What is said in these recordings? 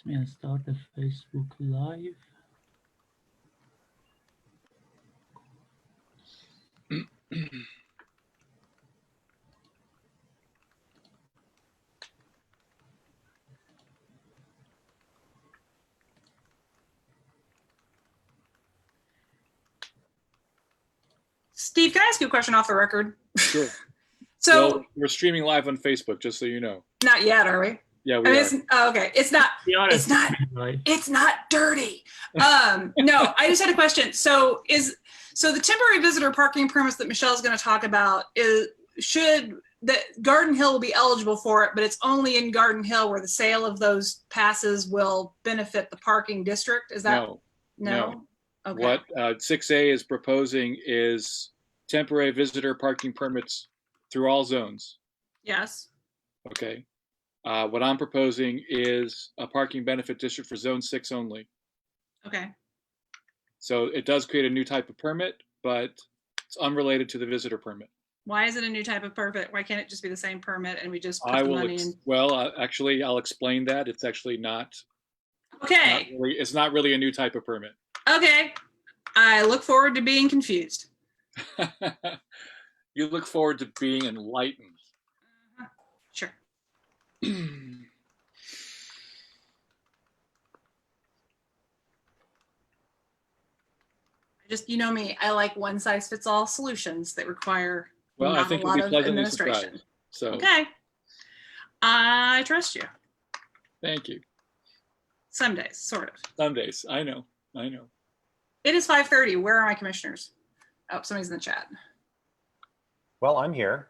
me start the Facebook Live. Steve, can I ask you a question off the record? Sure. So well, we're streaming live on Facebook, just so you know. not yet, are we? Yeah, I we mean, are. okay. It's not. It's not. Right. It's not dirty. No, I just had a question. So the temporary visitor parking permits that Michelle's going to talk about should the Garden Hill will be eligible for it, but it's only in Garden Hill where the sale of those passes will benefit the parking district. Is that no? Okay. What 6A is proposing is temporary visitor parking permits through all zones. Yes. Okay. What I'm proposing is a parking benefit district for Zone 6 only. Okay. So it does create a new type of permit, but it's unrelated to the visitor permit. Why is it a new type of permit? Why can't it just be the same permit and we just put the money in? Well, actually, I'll explain that. It's actually not. Okay. It's not really a new type of permit. Okay. I look forward to being confused. You look forward to being enlightened. Sure. Just, you know me, I like one size fits all solutions that require I not think a you'll lot be of pleasantly administration. surprised. So okay. I trust you. Thank you. Some days, sort of. Some days. I know. It is 5:30. Where are my commissioners? Oh, somebody's in the chat. Well, I'm here.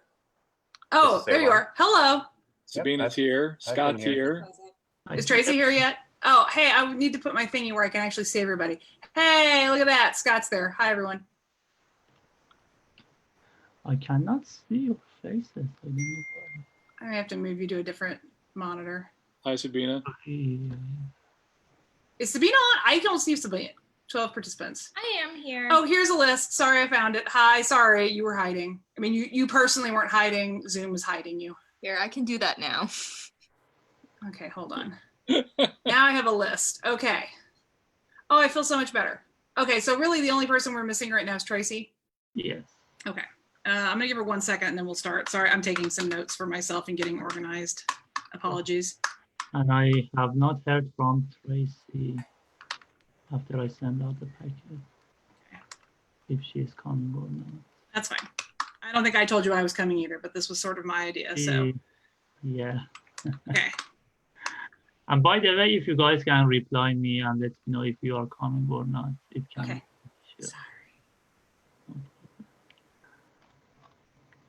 Oh, there you are. Hello. Sabina's here. Scott's here. Is Tracy here yet? Oh, hey, I need to put my thingy where I can actually see everybody. Hey, look at that. Scott's there. Hi, everyone. I cannot see your faces. I don't know why. I have to move you to a different monitor. Hi, Sabina. Is Sabina on? I don't see Sabina. 12 participants. I am here. Oh, here's a list. Sorry, I found it. Hi, sorry, you were hiding. I mean, you personally weren't hiding. Zoom was hiding you. Here, I can do that now. Okay, hold on. Now I have a list. Okay. Oh, I feel so much better. Okay, so really the only person we're missing right now is Tracy? Yes. Okay. I'm gonna give her 1 second and then we'll start. Sorry, I'm taking some notes for myself and getting organized. Apologies. And I have not heard from Tracy after I send out the packet. If she's coming or not. That's fine. I don't think I told you I was coming either, but this was sort of my idea, so. Yeah. Okay. And by the way, if you guys can reply me and let me know if you are coming or not, it can. Okay. Sure. Sorry.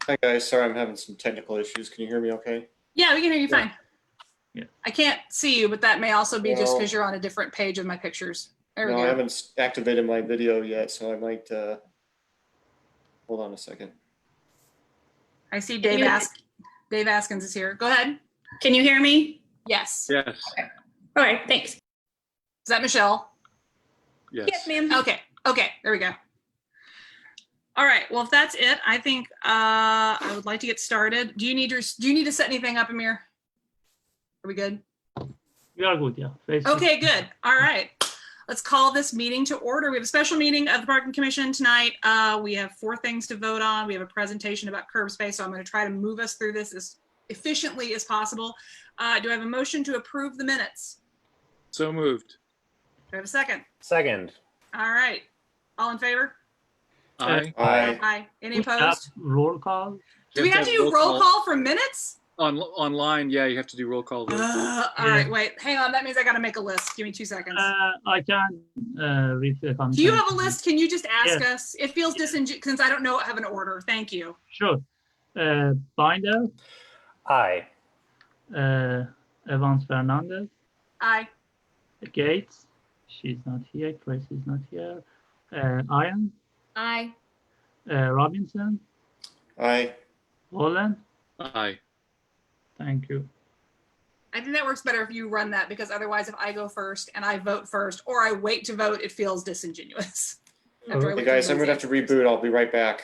Hi guys, sorry I'm having some technical issues. Can you hear me okay? Yeah, we can hear you fine. Yeah. I can't see you, but that may also be just Well- because you're on a different page of my pictures. There we No, go. I haven't activated my video yet, so I might, hold on a second. I see Dave Askins is here. Go ahead. Can you hear me? Yes. Yes. All right, thanks. Is that Michelle? Yes. Yes, ma'am. Okay. Okay. There we go. All right. Well, if that's it, I think I would like to get started. Do you need to set anything up, Amir? Are we good? We are good, yeah. Okay, good. All right. Let's call this meeting to order. We have a special meeting of the Parking Commission tonight. We have 4 things to vote on. We have a presentation about curb space, so I'm going to try to move us through this as efficiently as possible. Do I have a motion to approve the minutes? So moved. Do I have a second? Second. All right. All in favor? Aye. Aye. Aye. Any We have opposed? roll call. Do we have to do roll call for minutes? Online, yeah, you have to do roll call. vote. All right, wait, hang on. That means I got to make a list. Give me 2 seconds. I can read the content. Do you have a list? Can you just ask us? It feels disingenuous since I don't know have an order. Thank you. Sure. Binder, Aye. Evans Fernandez, Aye. Gates, she's not here, Tracy is not here. Ian, Aye. Robinson, Aye. Holland, Aye. thank you. I think that works better if you run that because otherwise if I go first and I vote first or I wait to vote, it feels disingenuous. After I Hey look guys, at I'm those gonna have to reboot. I'll be right back.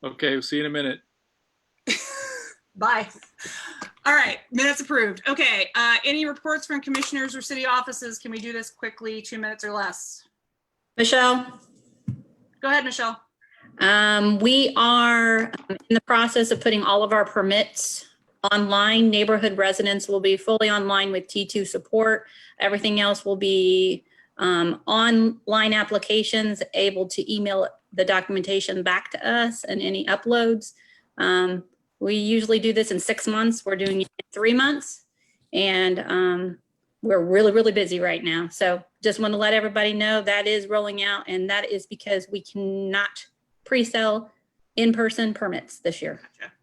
Okay, we'll see you in a minute. Bye. All right, minutes approved. Okay, any reports from commissioners or city offices? Can we do this quickly, 2 minutes or less? Michelle? Go ahead, Michelle. We are in the process of putting all of our permits online. Neighborhood residents will be fully online with T2 support. Everything else will be online applications, able to email the documentation back to us and any uploads. We usually do this in 6 months. We're doing it in 3 months. And we're really, really busy right now. So just want to let everybody know that is rolling out. And that is because we cannot pre-sell in-person permits this year.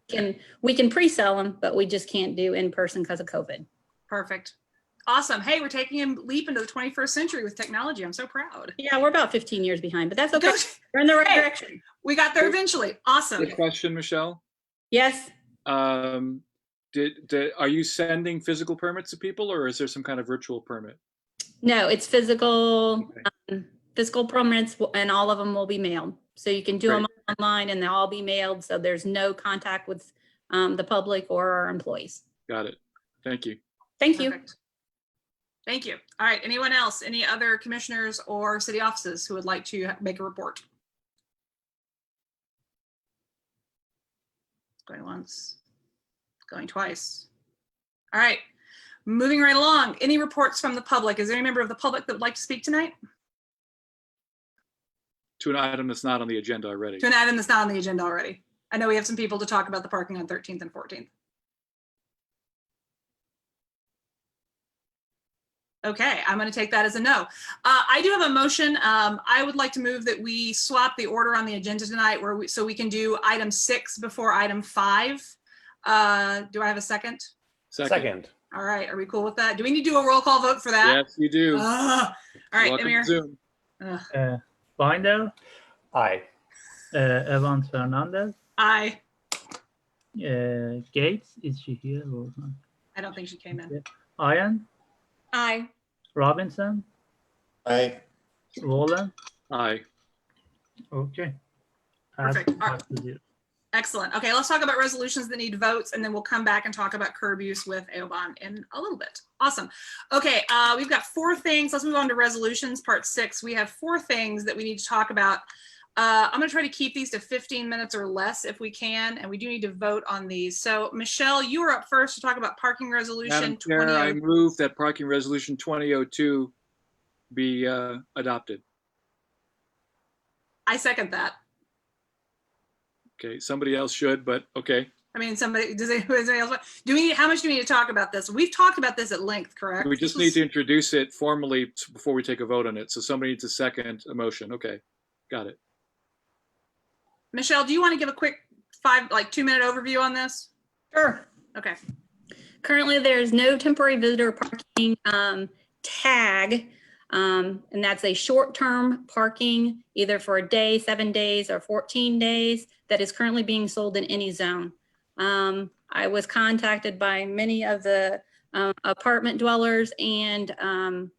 Gotcha. We can pre-sell them, but we just can't do in-person because of COVID. Perfect. Awesome. Hey, we're taking a leap into the 21st century with technology. I'm so proud. Yeah, we're about 15 years behind, but that's okay. We're in the right Hey. direction. We got there eventually. Awesome. Good question, Michelle. Yes. Are you sending physical permits to people, or is there some kind of virtual permit? No, it's physical, physical permits, and all of them will be mailed. So you can do them online and they'll all be mailed. So there's no contact with the public or our employees. Got it. Thank you. Thank you. Perfect. Thank you. All right. Anyone else? Any other commissioners or city offices who would like to make a report? Going once, going twice. All right. Moving right along. Any reports from the public? Is there any member of the public that would like to speak tonight? To an item that's not on the agenda already. To an item that's not on the agenda already. I know we have some people to talk about the parking on 13th and 14th. Okay, I'm going to take that as a no. I do have a motion. I would like to move that we swap the order on the agenda tonight so we can do item 6 before item 5. Do I have a second? Second. All right, are we cool with that? Do we need to do a roll call vote for that? Yes, you do. All right, Welcome to Amir. Zoom. Binder, Aye. Evans Fernandez, Aye. Gates, is she here or not? I don't think she came in. Iron, Aye. Robinson, Aye. Wallen. Aye. Okay. Perfect. All right. 5-0. Excellent. Okay, let's talk about resolutions that need votes, and then we'll come back and talk about curb use with Aobon in a little bit. Awesome. Okay, we've got 4 things. Let's move on to resolutions, part 6. We have 4 things that we need to talk about. I'm going to try to keep these to 15 minutes or less if we can, and we do need to vote on these. So, Michelle, you are up first to talk about parking resolution Madam Chair, 20. I move that parking resolution 2002 be adopted. I second that. Okay, somebody else should, but okay. I mean, does anybody else want? How much do we need to talk about this? We've talked about this at length, correct? We just need to introduce it formally before we take a vote on it. So somebody needs to second a motion. Okay, got it. Michelle, do you want to give a quick 2-minute overview on this? Sure. Okay. Currently, there's no temporary visitor parking tag, and that's a short-term parking, either for a day, 7 days, or 14 days, that is currently being sold in any zone. I was contacted by many of the apartment dwellers and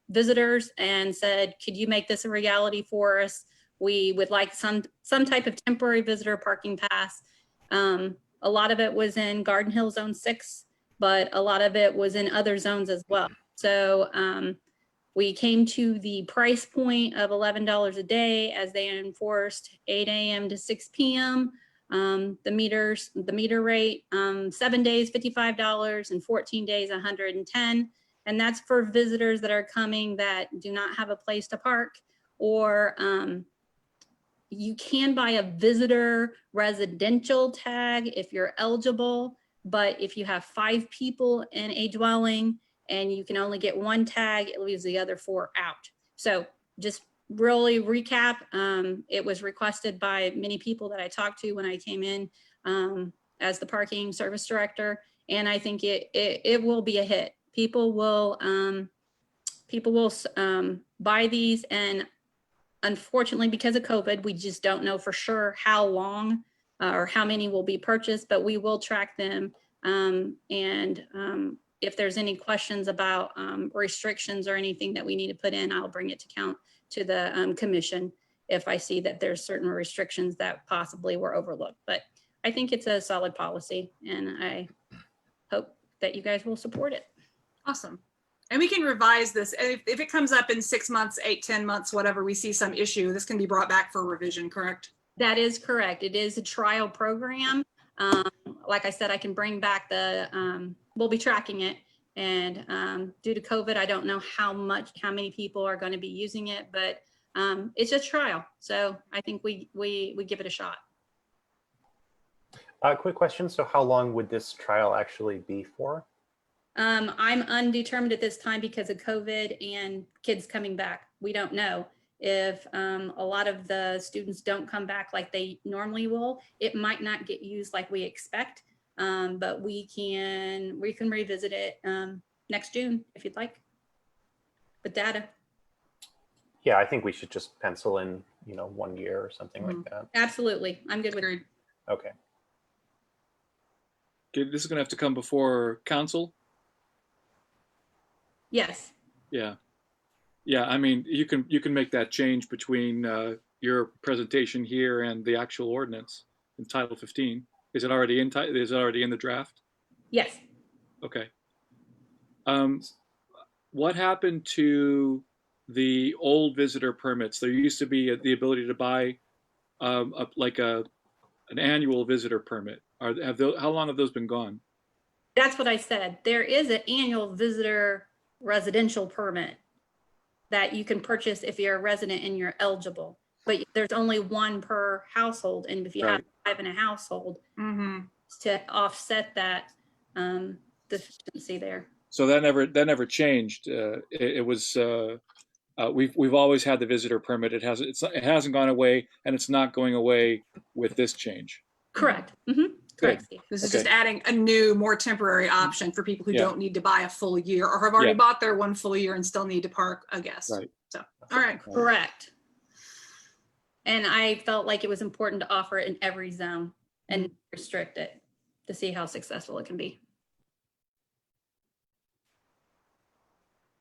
visitors and said, could you make this a reality for us? We would like some type of temporary visitor parking pass. A lot of it was in Garden Hill Zone 6, but a lot of it was in other zones as well. So we came to the price point of $11 a day as they enforced 8 a.m. to 6 p.m. The meter rate, 7 days, $55, and 14 days, $110. And that's for visitors that are coming that do not have a place to park, or you can buy a visitor residential tag if you're eligible, but if you have 5 people in a dwelling and you can only get 1 tag, it leaves the other 4 out. So just really recap, it was requested by many people that I talked to when I came in as the parking service director, and I think it will be a hit. People will buy these, and unfortunately, because of COVID, we just don't know for sure how long or how many will be purchased, but we will track them. If there's any questions about restrictions or anything that we need to put in, I'll bring it to the commission if I see that there's certain restrictions that possibly were overlooked. But I think it's a solid policy, and I hope that you guys will support it. Awesome. And we can revise this. If it comes up in 6 months, 8, 10 months, whatever, we see some issue, this can be brought back for revision, correct? That is correct. It is a trial program. Like I said, I can bring back we'll be tracking it. And due to COVID, I don't know how many people are going to be using it, but it's a trial. So I think we give it a shot. Quick question. So how long would this trial actually be for? I'm undetermined at this time because of COVID and kids coming back. We don't know. If a lot of the students don't come back like they normally will, it might not get used like we expect. But we can revisit it next June if you'd like. With data. Yeah, I think we should just pencil in, 1 year or something like that. Absolutely. I'm good with it. Agreed. Okay. Okay, this is going to have to come before council. Yes. Yeah. Yeah, I mean, you can make that change between your presentation here and the actual ordinance in Title 15. Is it already in the draft? Yes. Okay. What happened to the old visitor permits? There used to be the ability to buy an annual visitor permit. How long have those been gone? That's what I said. There is an annual visitor residential permit that you can purchase if you're a resident and you're eligible, but there's only one per household. And if you have 5 in a household, to offset that deficiency there. So that never changed. It was we've always had the visitor permit. It hasn't gone away, and it's not going away with this change. Correct. Correct, Steve. This is just adding a new, more temporary option for people who Yeah. don't need to buy a full year or have already Yeah. bought their one full year and still need to park a guest. Right. So, all right. Correct. And I felt like it was important to offer it in every zone and restrict it to see how successful it can be.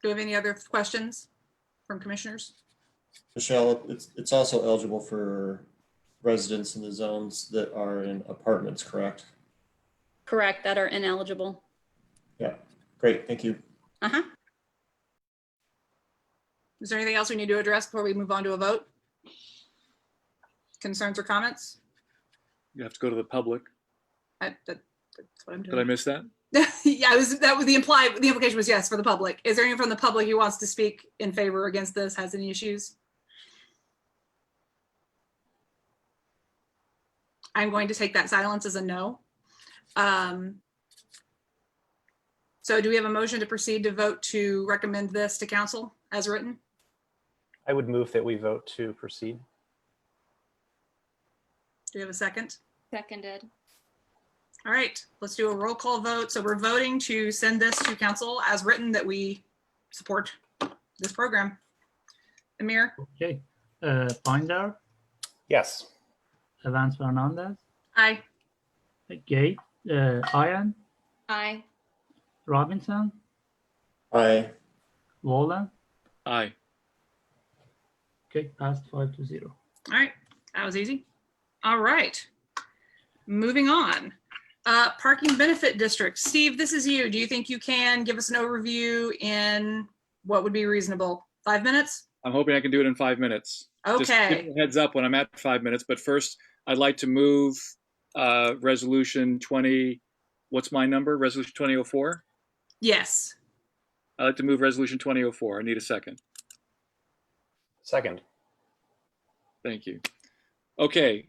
Do we have any other questions from commissioners? Michelle, it's also eligible for residents in the zones that are in apartments, correct? Correct, that are ineligible. Yeah, great, thank you. Uh-huh. Is there anything else we need to address before we move on to a vote? Concerns or comments? You have to go to the public. That's what I'm Did I doing. miss that? Yeah, the implication was yes for the public. Is there anyone from the public who wants to speak in favor or against this, has any issues? I'm going to take that silence as a no. So do we have a motion to proceed to vote to recommend this to council as written? I would move that we vote to proceed. Do we have a second? Seconded. All right, let's do a roll call vote. So we're voting to send this to council as written, that we support this program. Amir, Okay. Binder, Yes. Evans Fernandez, aye. Gate, Ian, Aye. Robinson, Aye. Wallen. Aye. Okay, passed 5-0. All right, that was easy. All right, moving on. Parking benefit district. Steve, this is you. Do you think you can give us an overview in what would be reasonable? 5 minutes? I'm hoping I can do it in 5 minutes. Just give Okay, me a heads up when I'm at 5 minutes. But first, I'd like to move resolution 20. What's my number? Resolution 2004. yes. I'd like to move resolution 2004. I need a second. Second. Thank you. Okay.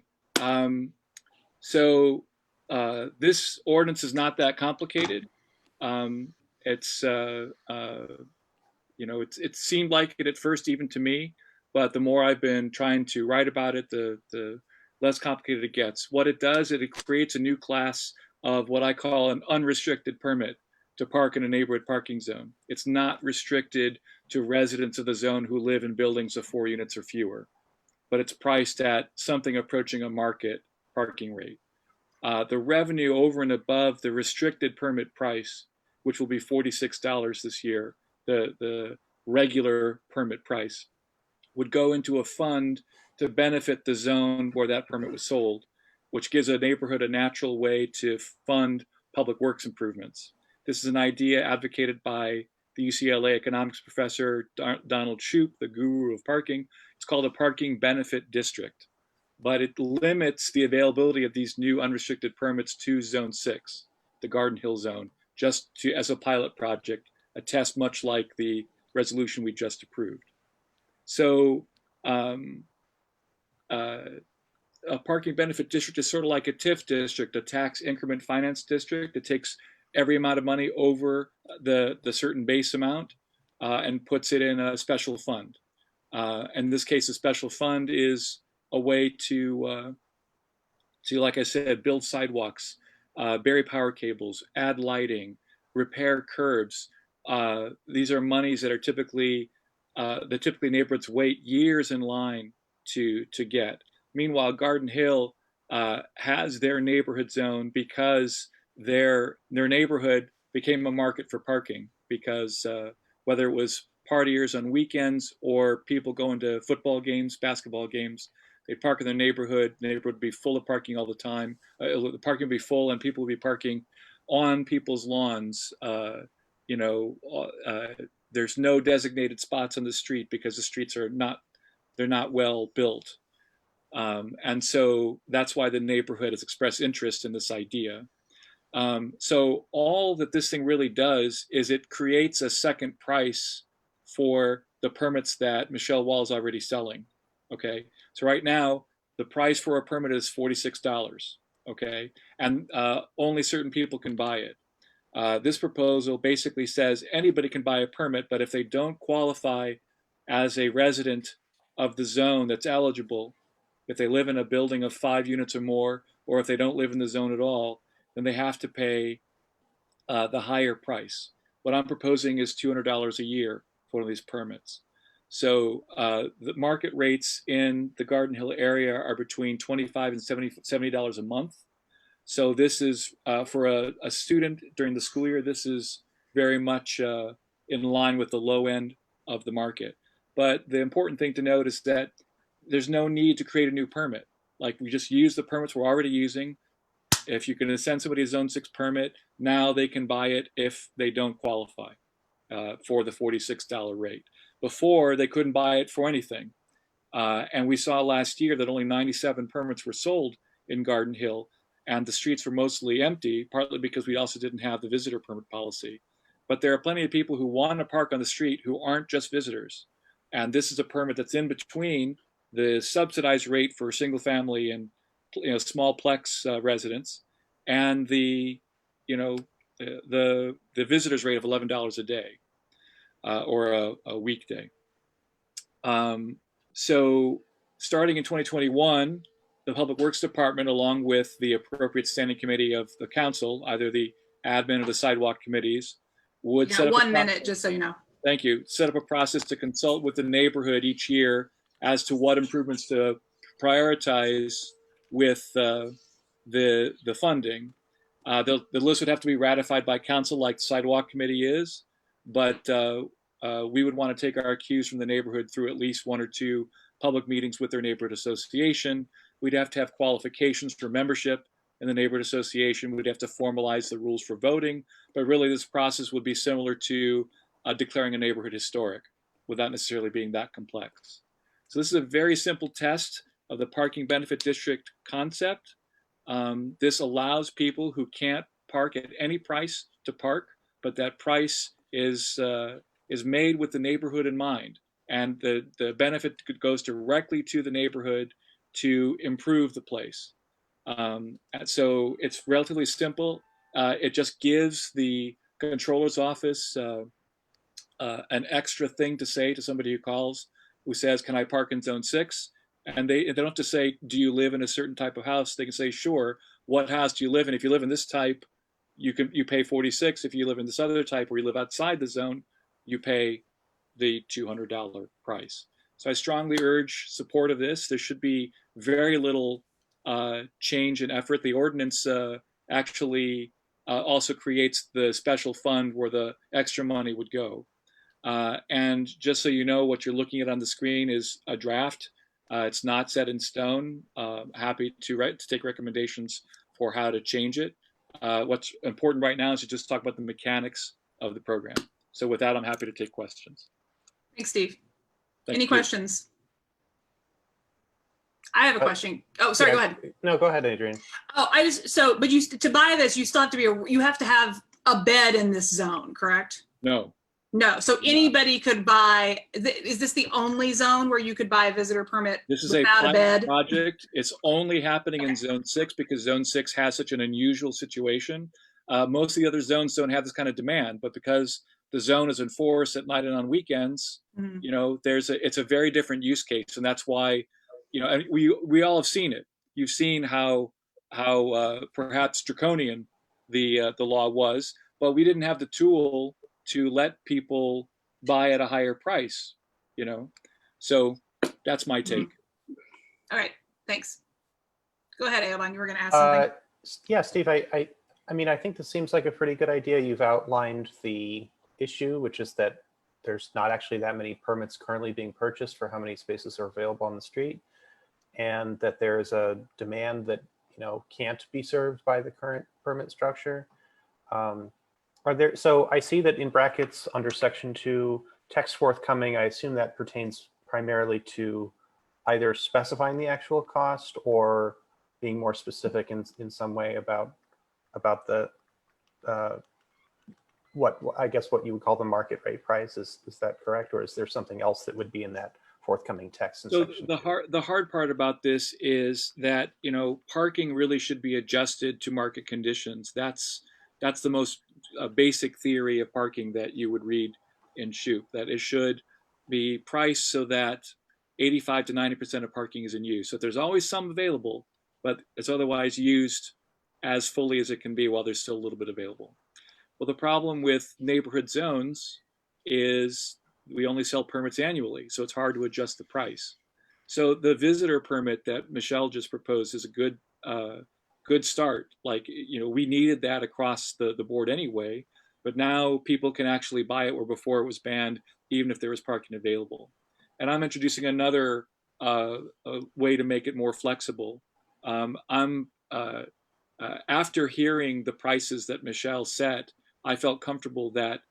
So this ordinance is not that complicated. It's it seemed like it at first, even to me, but the more I've been trying to write about it, the less complicated it gets. What it does, it creates a new class of what I call an unrestricted permit to park in a neighborhood parking zone. It's not restricted to residents of the zone who live in buildings of 4 units or fewer, but it's priced at something approaching a market parking rate. The revenue over and above the restricted permit price, which will be $46 this year, the regular permit price, would go into a fund to benefit the zone where that permit was sold, which gives a neighborhood a natural way to fund public works improvements. This is an idea advocated by the UCLA economics professor Donald Shoup, the guru of parking. It's called a parking benefit district, but it limits the availability of these new unrestricted permits to Zone 6, the Garden Hill zone, just to as a pilot project, a test much like the resolution we just approved. So a parking benefit district is sort of like a TIF district, a tax increment finance district. It takes every amount of money over the certain base amount and puts it in a special fund. In this case, a special fund is a way to like I said, build sidewalks, bury power cables, add lighting, repair curbs. These are monies that are typically neighborhoods wait years in line to get. Meanwhile, Garden Hill has their neighborhood zone because their neighborhood became a market for parking, because whether it was partiers on weekends or people going to football games, basketball games, they'd park in their neighborhood. The neighborhood would be full of parking all the time. The parking would be full and people would be parking on people's lawns. There's no designated spots on the street because the streets are not well built. And so that's why the neighborhood has expressed interest in this idea. So all that this thing really does is it creates a second price for the permits that Michelle Wall is already selling. Okay, so right now the price for a permit is $46. Okay, and only certain people can buy it. This proposal basically says anybody can buy a permit, but if they don't qualify as a resident of the zone that's eligible, if they live in a building of 5 units or more, or if they don't live in the zone at all, then they have to pay the higher price. What I'm proposing is $200 a year for one of these permits. So the market rates in the Garden Hill area are between $25 and $70 a month. So this is for a student during the school year, this is very much in line with the low end of the market. But the important thing to note is that there's no need to create a new permit. Like, we just use the permits we're already using. If you can send somebody a Zone 6 permit, now they can buy it if they don't qualify for the $46 rate. Before, they couldn't buy it for anything. And we saw last year that only 97 permits were sold in Garden Hill, and the streets were mostly empty, partly because we also didn't have the visitor permit policy. But there are plenty of people who want to park on the street who aren't just visitors. And this is a permit that's in between the subsidized rate for single family and small plex residents and the visitor's rate of $11 a day or a weekday. So starting in 2021, the Public Works Department, along with the appropriate standing committee of the council, either the admin or the sidewalk committees, would set up 1 minute, just so you know. Thank you. Set up a process to consult with the neighborhood each year as to what improvements to prioritize with the funding. The list would have to be ratified by council, like the sidewalk committee is, but we would want to take our cues from the neighborhood through at least 1 or 2 public meetings with their neighborhood association. We'd have to have qualifications for membership in the neighborhood association. We'd have to formalize the rules for voting, but really this process would be similar to declaring a neighborhood historic without necessarily being that complex. So this is a very simple test of the parking benefit district concept. This allows people who can't park at any price to park, but that price is made with the neighborhood in mind. And the benefit goes directly to the neighborhood to improve the place. And so it's relatively simple. It just gives the controller's office an extra thing to say to somebody who calls, who says, "Can I park in Zone 6?" And they don't have to say, "Do you live in a certain type of house?" They can say, "Sure. What house do you live in? If you live in this type, you pay $46. If you live in this other type, or you live outside the zone, you pay the $200 price." So I strongly urge support of this. There should be very little change in effort. The ordinance actually also creates the special fund where the extra money would go. And just so you know, what you're looking at on the screen is a draft. It's not set in stone. Happy to take recommendations for how to change it. What's important right now is to just talk about the mechanics of the program. So with that, I'm happy to take questions. Thanks, Steve. Thank Any you. questions? I have a question. Oh, sorry, Yeah, go ahead. No, go ahead, Adrian. Oh, but you, to buy this, you still have to you have to have a bed in this zone, correct? No, No, so anybody could buy, is this the only zone where you could buy a visitor permit this is without a pilot bed? project. It's only happening in Okay. Zone 6 because Zone 6 has such an unusual situation. Most of the other zones don't have this kind of demand, but because the zone is enforced at night and on weekends, Mhm. you know, it's a very different use case, and that's why, you know, and we all have seen it. You've seen how perhaps draconian the law was, but we didn't have the tool to let people buy at a higher price, you know. So that's my take. All right, thanks. Go ahead, Eoban, you were gonna ask something. Yeah, Steve, I mean, I think this seems like a pretty good idea. You've outlined the issue, which is that there's not actually that many permits currently being purchased for how many spaces are available on the street, and that there's a demand that, you know, can't be served by the current permit structure. So I see that in brackets under section 2, text forthcoming, I assume that pertains primarily to either specifying the actual cost or being more specific in some way about the what I guess what you would call the market rate price. Is that correct, or is there something else that would be in that forthcoming text in So section the hard part about this is that, you know, parking really should be adjusted to market conditions. That's the most basic theory of parking that you would read in Shoup, that it should be priced so that 85 to 90% of parking is in use. So there's always some available, but it's otherwise used as fully as it can be while there's still a little bit available. Well, the problem with neighborhood zones is we only sell permits annually, so it's hard to adjust the price. So the visitor permit that Michelle just proposed is a good start. Like, you know, we needed that across the board anyway, but now people can actually buy it where before it was banned, even if there was parking available. And I'm introducing another way to make it more flexible. After hearing the prices that Michelle set, I felt comfortable that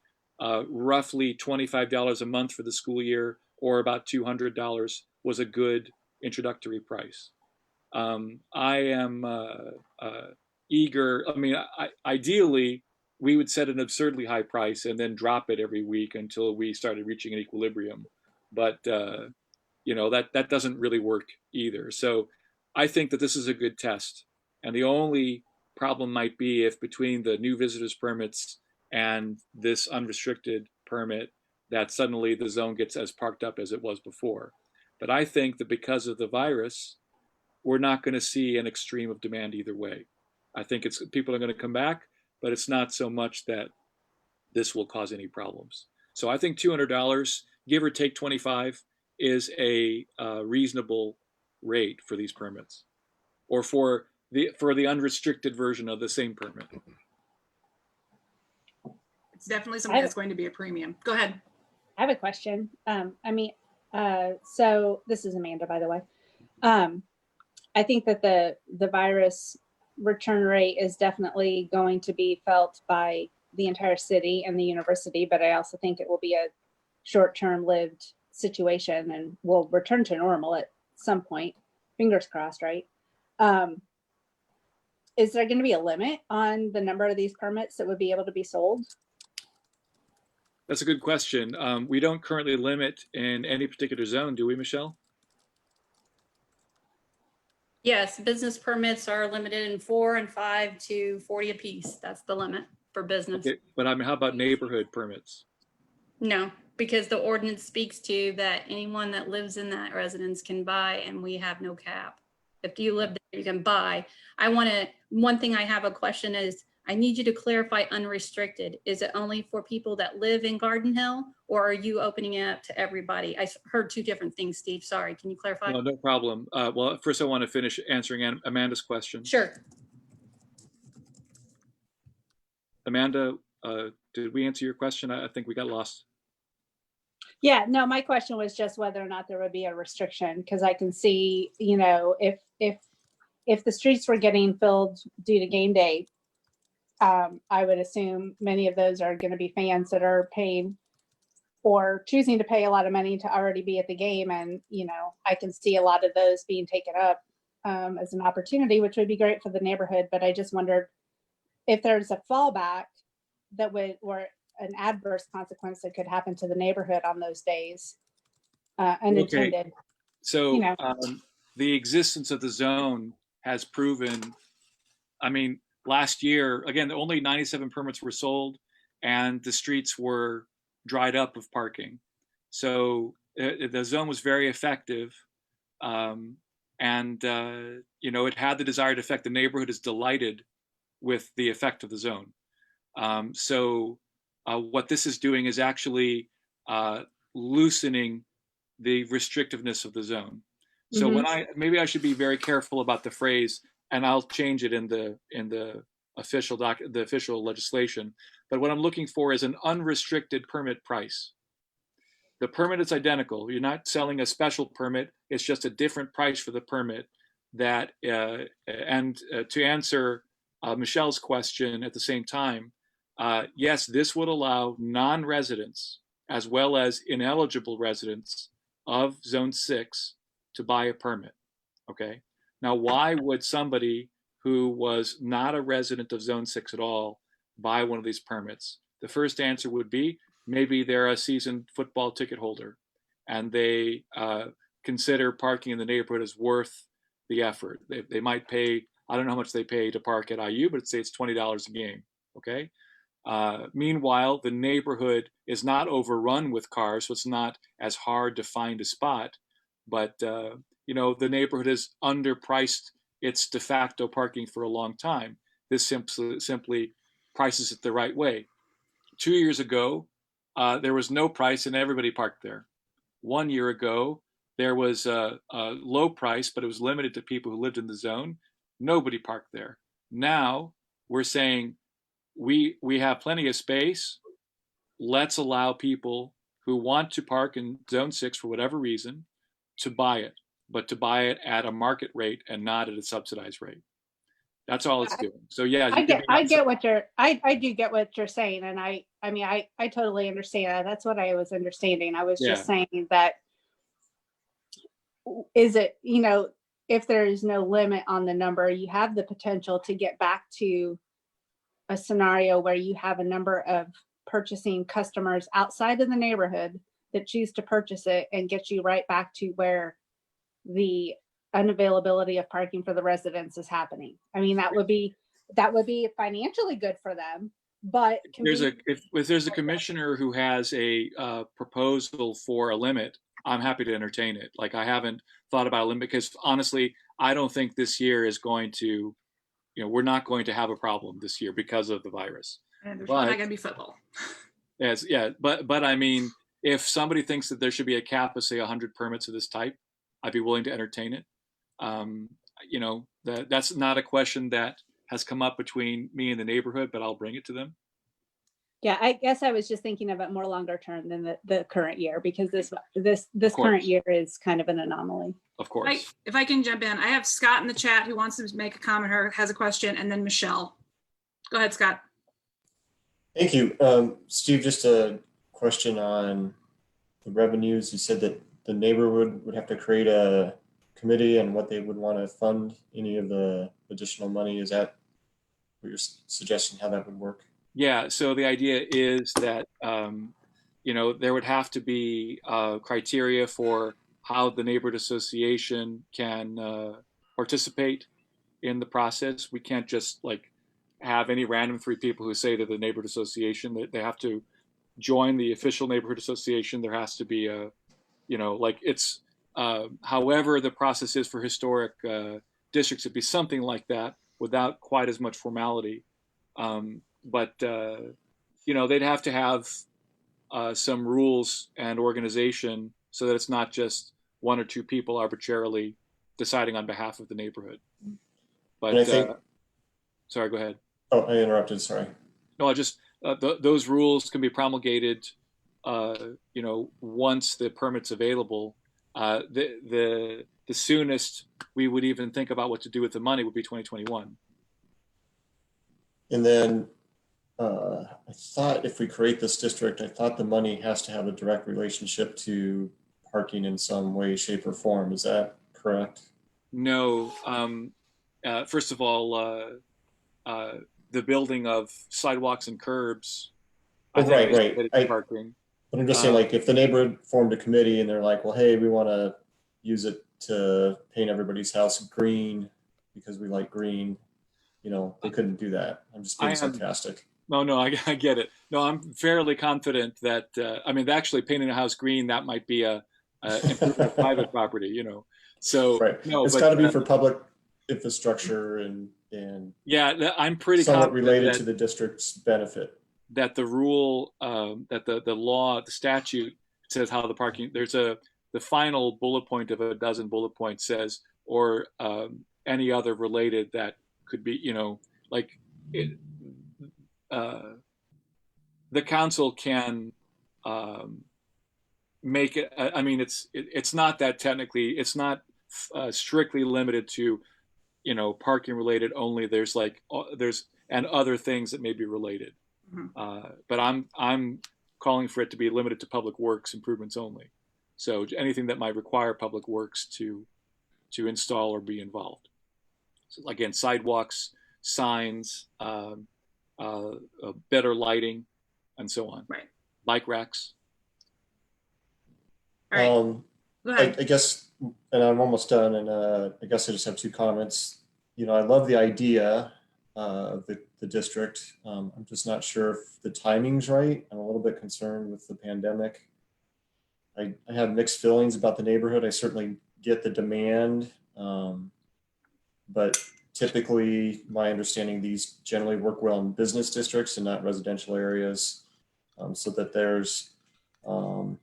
roughly $25 a month for the school year, or about $200, was a good introductory price. I am eager. I mean, ideally, we would set an absurdly high price and then drop it every week until we started reaching an equilibrium. But you know, that doesn't really work either. So I think that this is a good test. And the only problem might be if between the new visitors permits and this unrestricted permit, that suddenly the zone gets as parked up as it was before. But I think that because of the virus, we're not going to see an extreme of demand either way. I think people are going to come back, but it's not so much that this will cause any problems. So I think $200, give or take 25, is a reasonable rate for these permits, or for the unrestricted version of the same permit. It's definitely something that's going to be a premium. Go ahead. I have a question. So this is Amanda, by the way. I think that the virus return rate is definitely going to be felt by the entire city and the university, but I also think it will be a short-term lived situation and will return to normal at some point. Fingers crossed, right? Is there going to be a limit on the number of these permits that would be able to be sold? That's a good question. We don't currently limit in any particular zone, do we, Michelle? Yes, business permits are limited in 4 and 5 to 40 apiece. That's the limit for business. Okay, but I mean, how about neighborhood permits? No, because the ordinance speaks to that anyone that lives in that residence can buy, and we have no cap. If you live there, you can buy. One thing I have a question is, I need you to clarify unrestricted. Is it only for people that live in Garden Hill, or are you opening it up to everybody? I heard two different things, Steve. Sorry, can you clarify? No problem. Well, first I want to finish answering Amanda's question. Sure. Amanda, did we answer your question? I think we got lost. Yeah, no, my question was just whether or not there would be a restriction, because I can see, you know, if the streets were getting filled due to game day, I would assume many of those are going to be fans that are paying or choosing to pay a lot of money to already be at the game. And, I can see a lot of those being taken up as an opportunity, which would be great for the neighborhood. But I just wondered if there's a fallback that would, or an adverse consequence that could happen to the neighborhood on those days, unintended. So know. the existence of the zone has proven, I mean, last year, again, only 97 permits were sold and the streets were dried up of parking. So the zone was very effective. And it had the desired effect. The neighborhood is delighted with the effect of the zone. So what this is doing is actually loosening the restrictiveness of the zone. So maybe I should be very careful about the phrase, and I'll change it in the official legislation. But what I'm looking for is an unrestricted permit price. The permit is identical. You're not selling a special permit. It's just a different price for the permit. To answer Michelle's question at the same time, yes, this would allow non-residents as well as ineligible residents of Zone 6 to buy a permit. Okay. Now, why would somebody who was not a resident of Zone 6 at all buy one of these permits? The first answer would be maybe they're a seasoned football ticket holder and they consider parking in the neighborhood as worth the effort. They might pay, I don't know how much they pay to park at IU, but say it's $20 a game. Okay. Meanwhile, the neighborhood is not overrun with cars, so it's not as hard to find a spot. But the neighborhood has underpriced its de facto parking for a long time. This simply prices it the right way. 2 years ago, there was no price and everybody parked there. 1 year ago, there was a low price, but it was limited to people who lived in the zone. Nobody parked there. Now we're saying we have plenty of space. Let's allow people who want to park in Zone 6 for whatever reason to buy it, but to buy it at a market rate and not at a subsidized rate. That's all it's doing. So yeah, I do get what you're saying, and I totally understand that. That's what I was understanding. I was just saying that is it, if there is no limit on the number, you have the potential to get back to a scenario where you have a number of purchasing customers outside of the neighborhood that choose to purchase it and get you right back to where the unavailability of parking for the residents is happening. I mean, that would be financially good for them, but if there's a commissioner who has a proposal for a limit, I'm happy to entertain it. Like, I haven't thought about a limit because honestly, I don't think this year is going to, we're not going to have a problem this year because of the virus. And there's not going to be football. Yes, yeah, but I mean, if somebody thinks that there should be a cap of say 100 permits of this type, I'd be willing to entertain it. That's not a question that has come up between me and the neighborhood, but I'll bring it to them. Yeah, I guess I was just thinking of it more longer term than the current year, because this current year is kind of an anomaly. Of course. If I can jump in, I have Scott in the chat who wants to make a comment or has a question, and then Michelle. Go ahead, Scott. Thank you. Steve, just a question on the revenues. You said that the neighborhood would have to create a committee and what they would want to fund any of the additional money. Is that what you're suggesting, how that would work? Yeah, so the idea is that, there would have to be criteria for how the neighborhood association can participate in the process. We can't just have any random three people who say to the neighborhood association that they have to join the official neighborhood association. There has to be however the process is for historic districts, it'd be something like that without quite as much formality. But they'd have to have some rules and organization so that it's not just one or two people arbitrarily deciding on behalf of the neighborhood. But sorry, go ahead. Oh, I interrupted. Sorry. No, I just those rules can be promulgated. Once the permit's available. The soonest we would even think about what to do with the money would be 2021. And then I thought if we create this district, I thought the money has to have a direct relationship to parking in some way, shape, or form. Is that correct? No. First of all, the building of sidewalks and curbs, I Oh, think right, is right. related to parking. But I'm just saying, like, if the neighborhood formed a committee and they're like, well, hey, we want to use it to paint everybody's house green because we like green, you know, they couldn't do that. I'm just being I am- sarcastic. No, I get it. No, I'm fairly confident that, I mean, actually painting a house green, that might be a improvement of private property, you know. So, Right. no, It's but got to be for public infrastructure and yeah, I'm pretty somewhat confident related that, to the district's benefit. that the rule, that the law, the statute says how the parking, the final bullet point of a dozen bullet points says, or any other related that could be, you know, like it, the council can make it. I mean, it's not that technically. It's not strictly limited to, you know, parking related only. There's like there's and other things that may be related. But I'm calling for it to be limited to public works improvements only. So anything that might require public works to install or be involved. So again, sidewalks, signs, better lighting, and so on. Right. Bike racks. All right. Go ahead. I guess, and I'm almost done, and I guess I just have two comments. You know, I love the idea of the district. I'm just not sure if the timing's right. I'm a little bit concerned with the pandemic. I have mixed feelings about the neighborhood. I certainly get the demand, but typically my understanding, these generally work well in business districts and not residential areas, so that there's a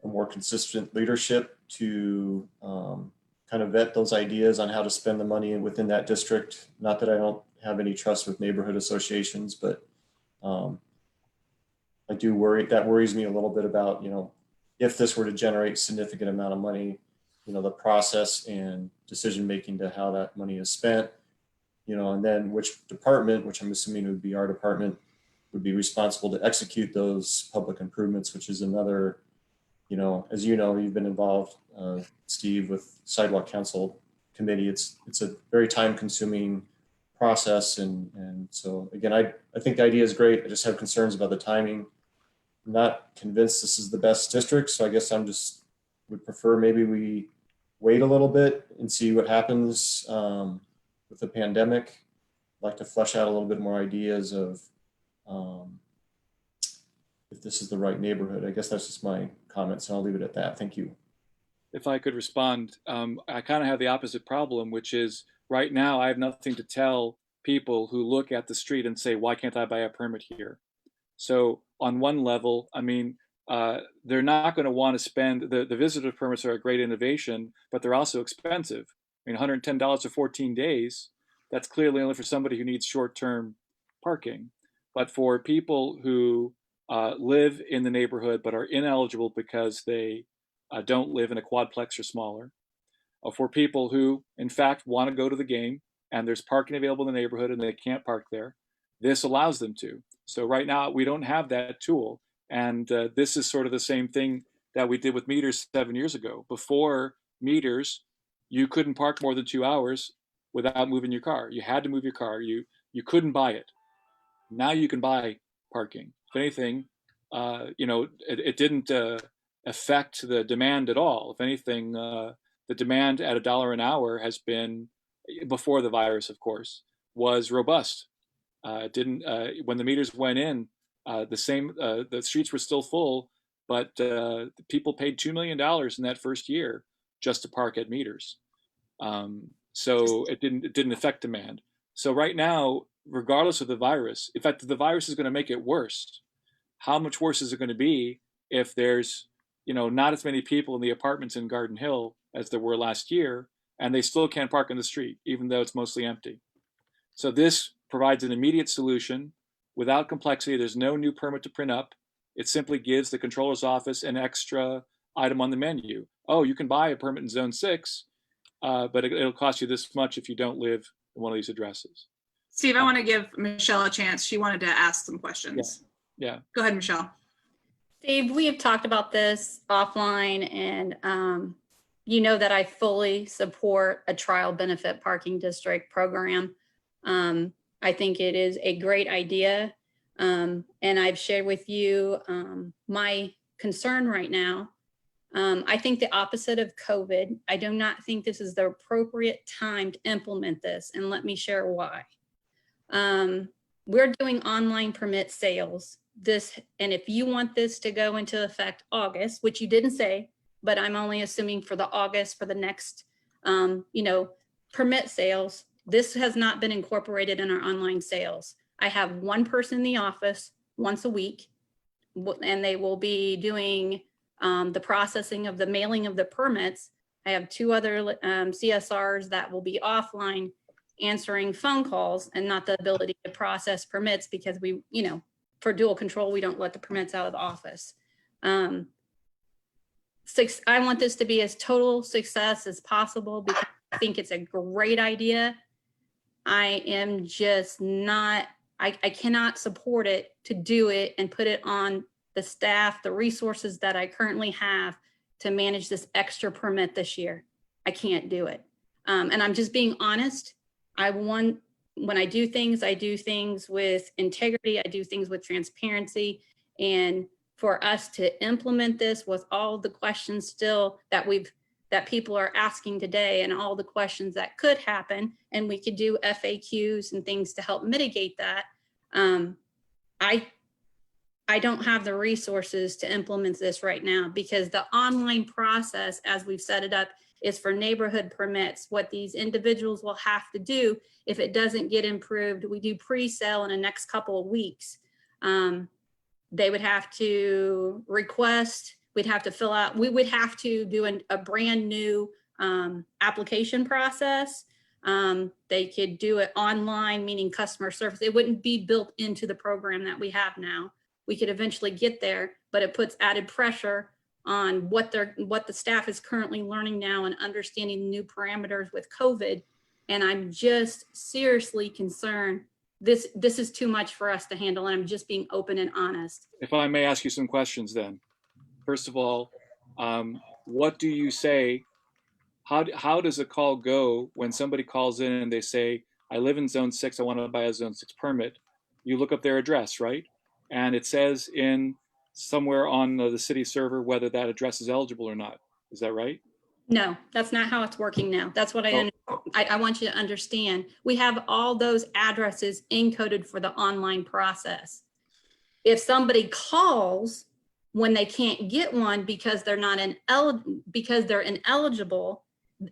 more consistent leadership to kind of vet those ideas on how to spend the money within that district. Not that I don't have any trust with neighborhood associations, but I do worry, that worries me a little bit about, you know, if this were to generate significant amount of money, you know, the process and decision-making to how that money is spent, you know, and then which department, which I'm assuming would be our department, would be responsible to execute those public improvements, which is another, you know, as you know, you've been involved, Steve, with Sidewalk Council Committee. It's a very time-consuming process, and so again, I think the idea is great. I just have concerns about the timing. I'm not convinced this is the best district, so I guess I'm just would prefer maybe we wait a little bit and see what happens with the pandemic. I'd like to flesh out a little bit more ideas of if this is the right neighborhood. I guess that's just my comments, and I'll leave it at that. Thank you. If I could respond, I kind of have the opposite problem, which is right now I have nothing to tell people who look at the street and say, why can't I buy a permit here? So on one level, I mean, they're not going to want to spend, the visitor permits are a great innovation, but they're also expensive. I mean, $110 for 14 days, that's clearly only for somebody who needs short-term parking. But for people who live in the neighborhood but are ineligible because they don't live in a quadplex or smaller, or for people who, in fact, want to go to the game and there's parking available in the neighborhood and they can't park there, this allows them to. So right now we don't have that tool. And this is sort of the same thing that we did with meters 7 years ago. Before meters, you couldn't park more than 2 hours without moving your car. You had to move your car. You couldn't buy it. Now you can buy parking. If anything, you know, it didn't affect the demand at all. If anything, the demand at $1 an hour has been, before the virus, of course, was robust. It didn't, when the meters went in, the streets were still full, but people paid $2 million in that first year just to park at meters. So it didn't affect demand. So right now, regardless of the virus, in fact, the virus is going to make it worse. How much worse is it going to be if there's, you know, not as many people in the apartments in Garden Hill as there were last year, and they still can't park in the street, even though it's mostly empty. So this provides an immediate solution without complexity. There's no new permit to print up. It simply gives the controller's office an extra item on the menu. Oh, you can buy a permit in Zone 6, but it'll cost you this much if you don't live in one of these addresses. Steve, I want to give Michelle a chance. She wanted to ask some questions. Yeah. Go ahead, Michelle. Steve, we have talked about this offline, and you know that I fully support a trial benefit parking district program. I think it is a great idea. And I've shared with you my concern right now. I think the opposite of COVID. I do not think this is the appropriate time to implement this, and let me share why. We're doing online permit sales. And if you want this to go into effect August, which you didn't say, but I'm only assuming for the August for the next, permit sales, this has not been incorporated in our online sales. I have one person in the office once a week, and they will be doing the processing of the mailing of the permits. I have two other CSRs that will be offline answering phone calls, and not the ability to process permits because we, for dual control, we don't let the permits out of the office. I want this to be as total success as possible because I think it's a great idea. I am just not, I cannot support it to do it and put it on the staff, the resources that I currently have to manage this extra permit this year. I can't do it. And I'm just being honest. When I do things with integrity, I do things with transparency. And for us to implement this with all the questions still that people are asking today, and all the questions that could happen, and we could do FAQs and things to help mitigate that. I don't have the resources to implement this right now, because the online process, as we've set it up, is for neighborhood permits. What these individuals will have to do, if it doesn't get improved, we do pre-sale in the next couple of weeks. They would have to request, we'd have to fill out, we would have to do a brand new application process. They could do it online, meaning customer service. It wouldn't be built into the program that we have now. We could eventually get there, but it puts added pressure on what the staff is currently learning now and understanding new parameters with COVID. And I'm just seriously concerned. This is too much for us to handle, and I'm just being open and honest. If I may ask you some questions then. First of all, what do you say? How does a call go when somebody calls in and they say, I live in zone 6, I want to buy a zone 6 permit? You look up their address, right? And it says in somewhere on the city server whether that address is eligible or not. Is that right? No, that's not how it's working now. That's what I want you to understand. We have all those addresses encoded for the online process. If somebody calls when they can't get one because they're ineligible,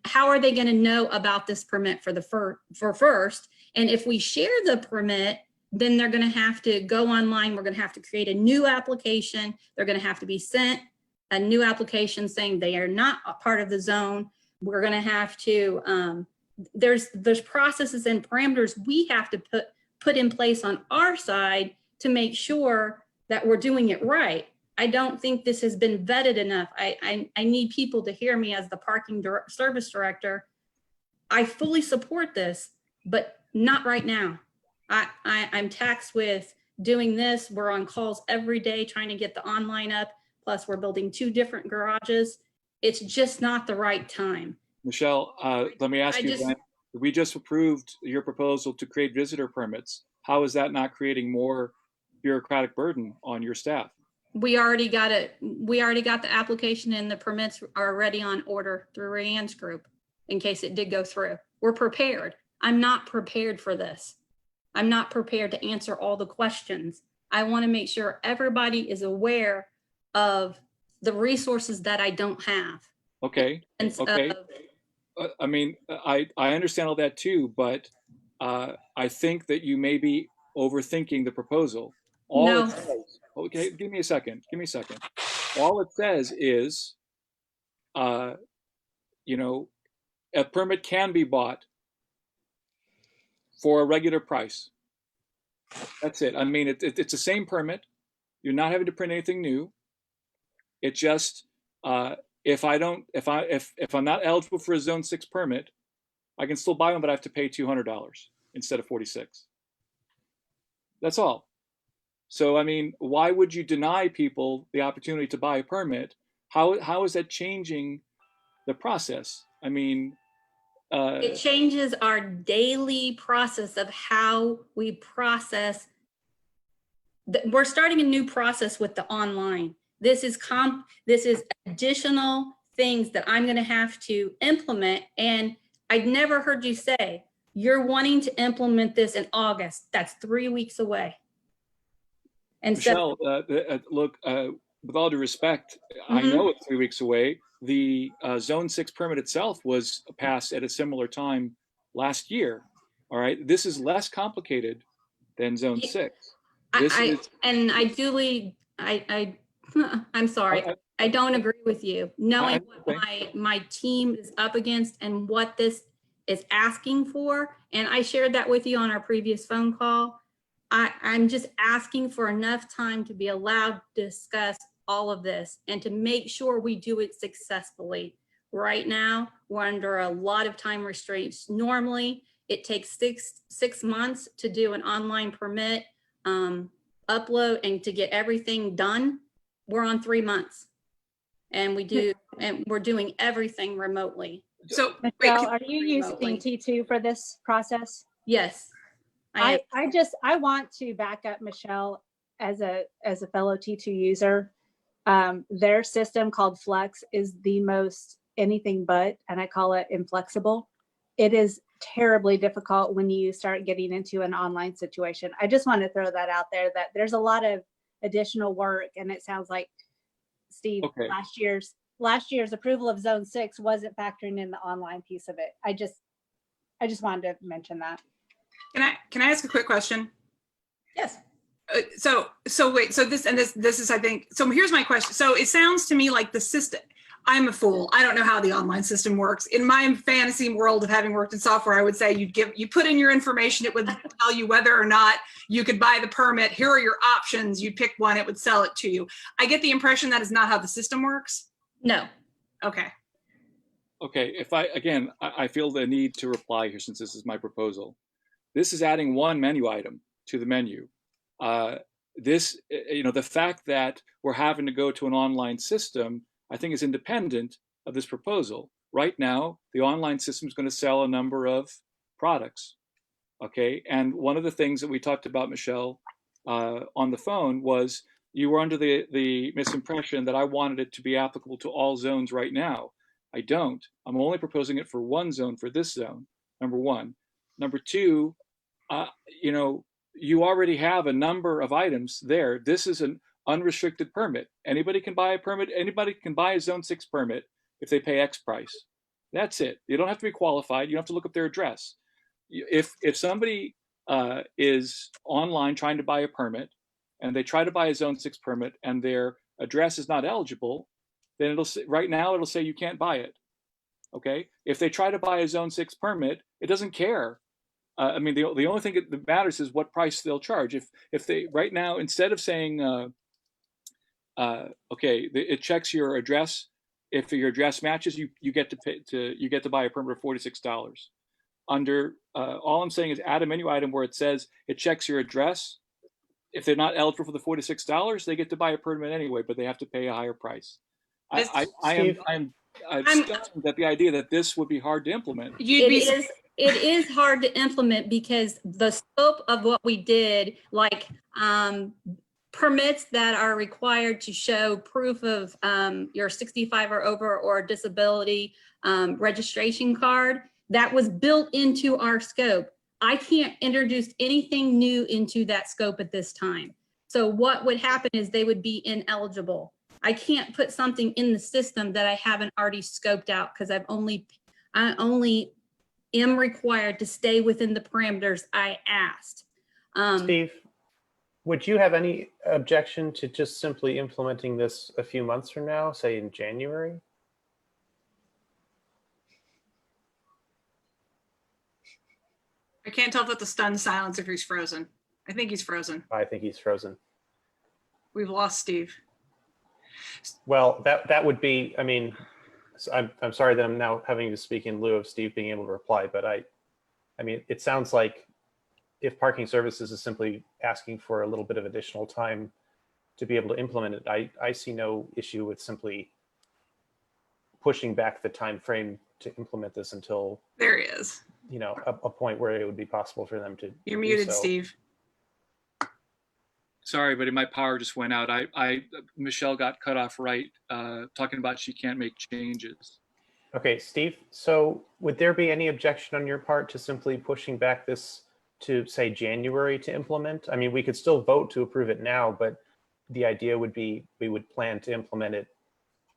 how are they going to know about this permit for first? And if we share the permit, then they're going to have to go online. We're going to have to create a new application. They're going to have to be sent a new application saying they are not a part of the zone. We're going to have to, there's processes and parameters we have to put in place on our side to make sure that we're doing it right. I don't think this has been vetted enough. I need people to hear me as the parking service director. I fully support this, but not right now. I'm taxed with doing this. We're on calls every day trying to get the online up. Plus we're building 2 different garages. It's just not the right time. Michelle, let me ask you then, we just approved your proposal to create visitor permits. How is that not creating more bureaucratic burden on your staff? We already got it. We already got the application, and the permits are already on order through Rayanne's group in case it did go through. We're prepared. I'm not prepared for this. I'm not prepared to answer all the questions. I want to make sure everybody is aware of the resources that I don't have. Okay. Okay. I mean, I understand all that too, but I think that you may be overthinking the proposal. No. It says, okay, give me a second. All it says is, a permit can be bought for a regular price. That's it. I mean, it's the same permit. You're not having to print anything new. It just, if I'm not eligible for a zone 6 permit, I can still buy one, but I have to pay $200 instead of $46. That's all. So, I mean, why would you deny people the opportunity to buy a permit? How is that changing the process? I mean, It changes our daily process of how we process. We're starting a new process with the online. This is additional things that I'm going to have to implement. And I'd never heard you say you're wanting to implement this in August. That's 3 weeks away. And so, Michelle, look, with all due respect, I know it's 3 weeks away. The Zone 6 permit itself was passed at a similar time last year. All right, this is less complicated than Zone 6. I'm sorry. I don't agree with you. Knowing what my team is up against and what this is asking for, and I shared that with you on our previous phone call. I'm just asking for enough time to be allowed to discuss all of this and to make sure we do it successfully. Right now, we're under a lot of time restraints. Normally, it takes six months to do an online permit upload and to get everything done. We're on 3 months, and we're doing everything remotely. So, Michelle, are you using T2 for this process? Yes. I want to back up Michelle as a fellow T2 user. Their system called Flux is the most anything but, and I call it inflexible. It is terribly difficult when you start getting into an online situation. I just want to throw that out there, that there's a lot of additional work, and it sounds like, Steve, last year's approval of Zone 6 wasn't factoring in the online piece of it. I just wanted to mention that. Can I ask a quick question? Yes. So this is, I think, so here's my question. So it sounds to me like the system, I'm a fool. I don't know how the online system works. In my fantasy world of having worked in software, I would say you put in your information, it would tell you whether or not you could buy the permit. Here are your options. You'd pick one, it would sell it to you. I get the impression that is not how the system works. No. Okay. Okay, I feel the need to reply here since this is my proposal. This is adding one menu item to the menu. The fact that we're having to go to an online system, I think, is independent of this proposal. Right now, the online system is going to sell a number of products. Okay, and one of the things that we talked about, Michelle, on the phone was you were under the misimpression that I wanted it to be applicable to all zones right now. I don't. I'm only proposing it for one zone, for this zone, number one. Number two, you already have a number of items there. This is an unrestricted permit. Anybody can buy a permit. Anybody can buy a Zone 6 permit if they pay X price. That's it. You don't have to be qualified. You don't have to look up their address. If somebody is online trying to buy a permit and they try to buy a Zone 6 permit and their address is not eligible, then right now it'll say you can't buy it. Okay. If they try to buy a Zone 6 permit, it doesn't care. The only thing that matters is what price they'll charge. If they right now, instead of saying, it checks your address. If your address matches, you get to buy a permit for $46. Under all I'm saying is add a menu item where it says it checks your address. If they're not eligible for the $46, they get to buy a permit anyway, but they have to pay a higher price. I'm stunned at the idea that this would be hard to implement. It is hard to implement because the scope of what we did, like permits that are required to show proof of your 65 or over or disability registration card, that was built into our scope. I can't introduce anything new into that scope at this time. So what would happen is they would be ineligible. I can't put something in the system that I haven't already scoped out because I only am required to stay within the parameters I asked. Steve, would you have any objection to just simply implementing this a few months from now, say in January? I can't tell if that's a stunned silence if he's frozen. I think he's frozen. I think he's frozen. We've lost Steve. Well, that would be, I'm sorry that I'm now having to speak in lieu of Steve being able to reply, but it sounds like if parking services is simply asking for a little bit of additional time to be able to implement it, I see no issue with simply pushing back the time frame to implement this until, There he is. you know, a point where it would be possible for them to You're do muted, so. Steve. Sorry, buddy, my power just went out. Michelle got cut off right, talking about she can't make changes. Okay, Steve, so would there be any objection on your part to simply pushing back this to, say, January to implement? I mean, we could still vote to approve it now, but the idea would be we would plan to implement it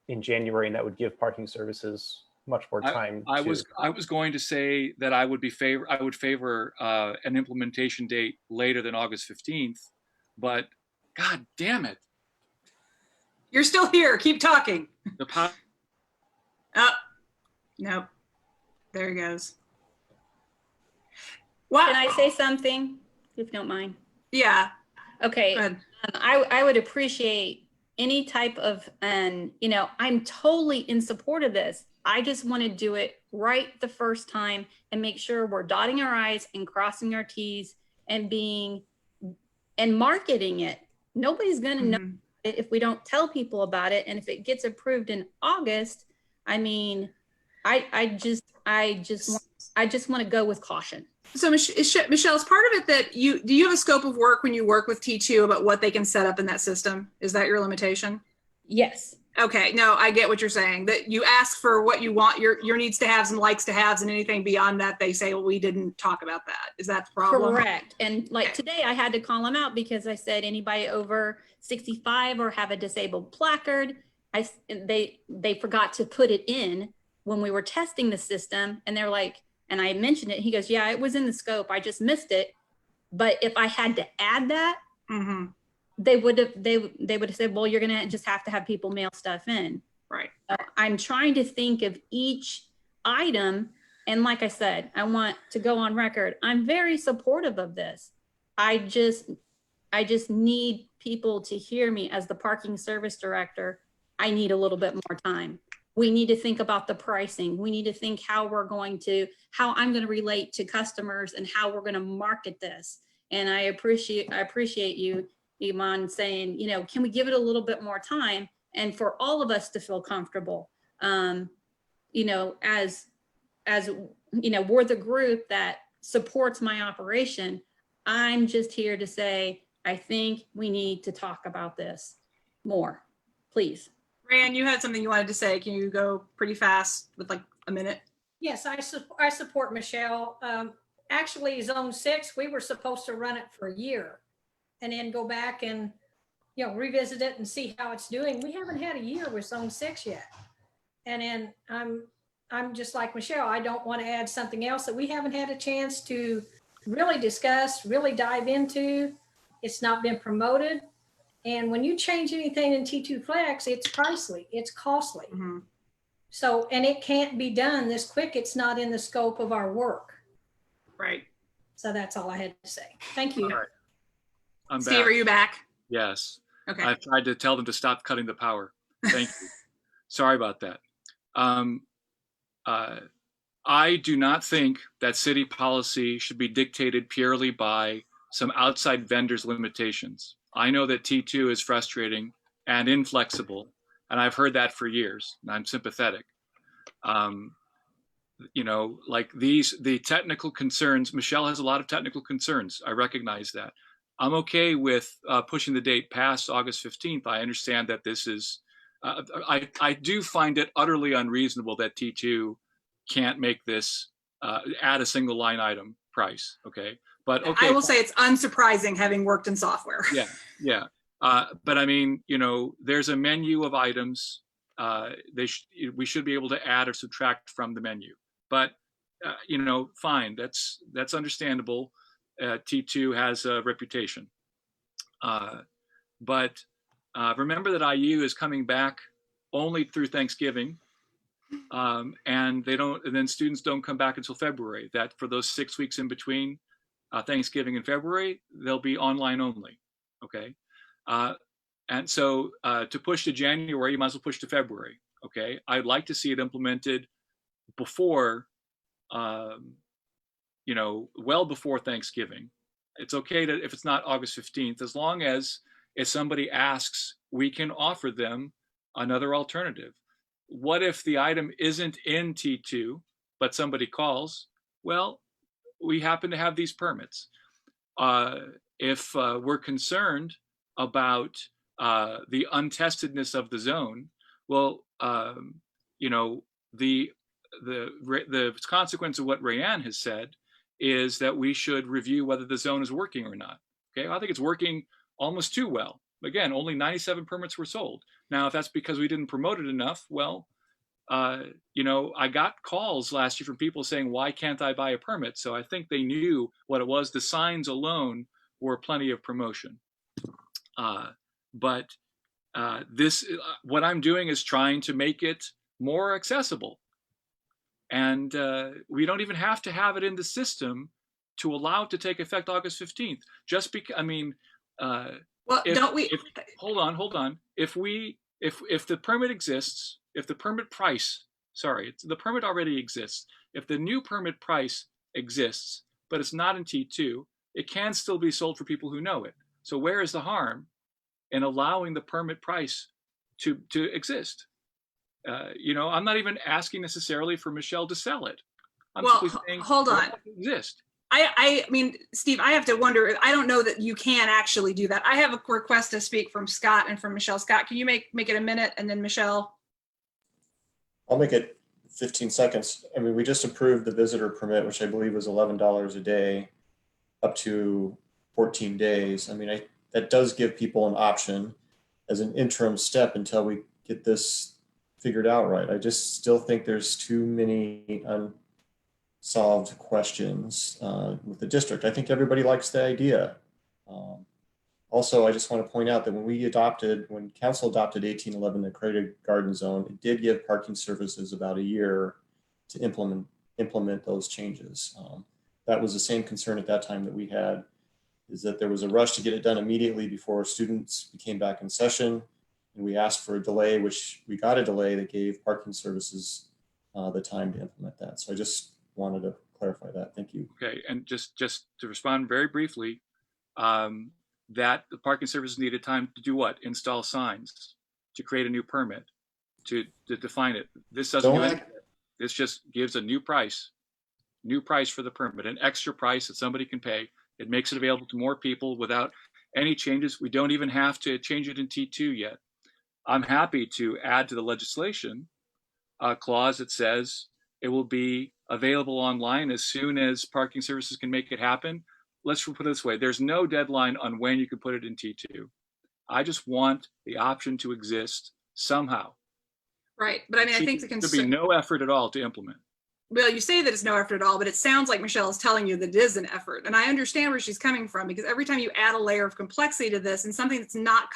in January, and that would give parking services much more time. I was going to say that I would favor an implementation date later than August 15th, but God damn it. You're still here. Keep talking. The power. Oh, nope. There he goes. Wow. Can I say something, if you don't mind? Yeah. Okay. Go ahead. I would appreciate any type of, and you know, I'm totally in support of this. I just want to do it right the first time and make sure we're dotting our I's and crossing our T's and marketing it. Nobody's going to know it if we don't tell people about it. And if it gets approved in August, I mean, I just want to go with caution. So Michelle, is part of it that do you have a scope of work when you work with T2 about what they can set up in that system? Is that your limitation? Yes. Okay, no, I get what you're saying, that you ask for what you want, your needs to haves and likes to haves, and anything beyond that, they say, well, we didn't talk about that. Is that the problem? Correct. And like today I had to call them out because I said anybody over 65 or have a disabled placard, they forgot to put it in when we were testing the system, and they're like, and I mentioned it, he goes, yeah, it was in the scope, I just missed it. But if I had to add that, they would have said, well, you're gonna just have to have people mail stuff in. Right. So I'm trying to think of each item, and like I said, I want to go on record, I'm very supportive of this. I just need people to hear me as the parking service director. I need a little bit more time. We need to think about the pricing. We need to think how I'm going to relate to customers and how we're going to market this. And I appreciate you, Iman, saying, you know, can we give it a little bit more time and for all of us to feel comfortable? You know, as you know, we're the group that supports my operation. I'm just here to say, I think we need to talk about this more, please. Rand, you had something you wanted to say. Can you go pretty fast with like a minute? Yes, I support Michelle. Actually, Zone 6, we were supposed to run it for a year and then go back and, you know, revisit it and see how it's doing. We haven't had a year with Zone 6 yet. And then I'm just like Michelle, I don't want to add something else that we haven't had a chance to really discuss, really dive into. It's not been promoted. And when you change anything in T2 Flex, it's pricey, it's costly. So, and it can't be done this quick. It's not in the scope of our work. Right. So that's all I had to say. Thank you. All right. I'm Steve, back. are you back? Yes. Okay. I've tried to tell them to stop cutting the power. Thank you. Sorry about that. I do not think that city policy should be dictated purely by some outside vendors' limitations. I know that T2 is frustrating and inflexible, and I've heard that for years, and I'm sympathetic. You know, like the technical concerns, Michelle has a lot of technical concerns. I recognize that. I'm okay with pushing the date past August 15th. I understand that this is, I do find it utterly unreasonable that T2 can't make this, add a single line item price, okay? But okay. I will say it's unsurprising having worked in software. Yeah. But I mean, you know, there's a menu of items. We should be able to add or subtract from the menu. But you know, fine. That's understandable. T2 has a reputation. But remember that IU is coming back only through Thanksgiving, and then students don't come back until February. That for those 6 weeks in between Thanksgiving and February, they'll be online only, okay? And so to push to January, you might as well push to February, okay? I'd like to see it implemented before, you know, well before Thanksgiving. It's okay to, if it's not August 15th, as long as if somebody asks, we can offer them another alternative. What if the item isn't in T2, but somebody calls? Well, we happen to have these permits. If we're concerned about the untestedness of the zone, well, you know, the consequence of what Rayanne has said is that we should review whether the zone is working or not. Okay, I think it's working almost too well. Again, only 97 permits were sold. Now, if that's because we didn't promote it enough, well, you know, I got calls last year from people saying, why can't I buy a permit? So I think they knew what it was. The signs alone were plenty of promotion. But what I'm doing is trying to make it more accessible. And we don't even have to have it in the system to allow it to take effect August 15th. Just because, I mean, Well, don't we? Hold on. If the permit exists, if the permit price, the permit already exists. If the new permit price exists, but it's not in T2, it can still be sold for people who know it. So where is the harm in allowing the permit price to exist? You know, I'm not even asking necessarily for Michelle to sell it. I'm Well, simply saying, hold on. let it exist. I mean, Steve, I have to wonder, I don't know that you can actually do that. I have a request to speak from Scott and from Michelle. Scott, can you make it a minute, and then Michelle? I'll make it 15 seconds. I mean, we just approved the visitor permit, which I believe was $11 a day up to 14 days. I mean, that does give people an option as an interim step until we get this figured out right. I just still think there's too many unsolved questions with the district. I think everybody likes the idea. Also, I just want to point out that when council adopted 1811, the accredited garden zone, it did give parking services about a year to implement those changes. That was the same concern at that time that we had, is that there was a rush to get it done immediately before students became back in session. And we asked for a delay, which we got a delay that gave parking services the time to implement that. So I just wanted to clarify that. Thank you. Okay, and just to respond very briefly, that the parking services needed time to do what? Install signs, to create a new permit, to define it. This doesn't do anything. This just gives a new price for the permit, an extra price that somebody can pay. It makes it available to more people without any changes. We don't even have to change it in T2 yet. I'm happy to add to the legislation a clause that says it will be available online as soon as parking services can make it happen. Let's put it this way. There's no deadline on when you can put it in T2. I just want the option to exist somehow. Right, but I mean, I think the There concern. be no effort at all to implement. Well, you say that it's no effort at all, but it sounds like Michelle is telling you that it is an effort. And I understand where she's coming from, because every time you add a layer of complexity to this and something that's not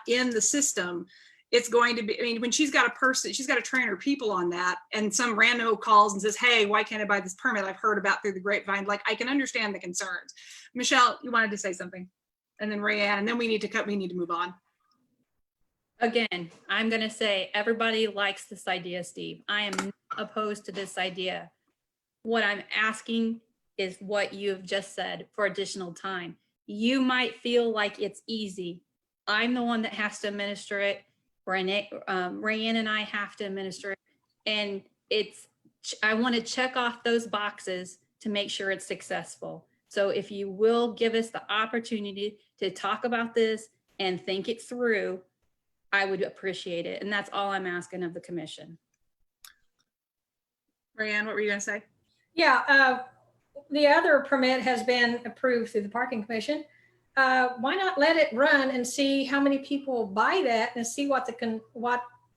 in the system, it's going to be, I mean, when she's got to train her people on that, and some random calls and says, hey, why can't I buy this permit I've heard about through the grapevine? Like, I can understand the concerns. Michelle, you wanted to say something, and then Rayanne, and then we need to move on. Again, I'm going to say everybody likes this idea, Steve. I am not opposed to this idea. What I'm asking is what you've just said, for additional time. You might feel like it's easy. I'm the one that has to administer it. Rayanne and I have to administer it. And I want to check off those boxes to make sure it's successful. So if you will give us the opportunity to talk about this and think it through, I would appreciate it. And that's all I'm asking of the commission. Rayanne, what were you going to say? Yeah, the other permit has been approved through the parking commission. Why not let it run and see how many people buy that, and see what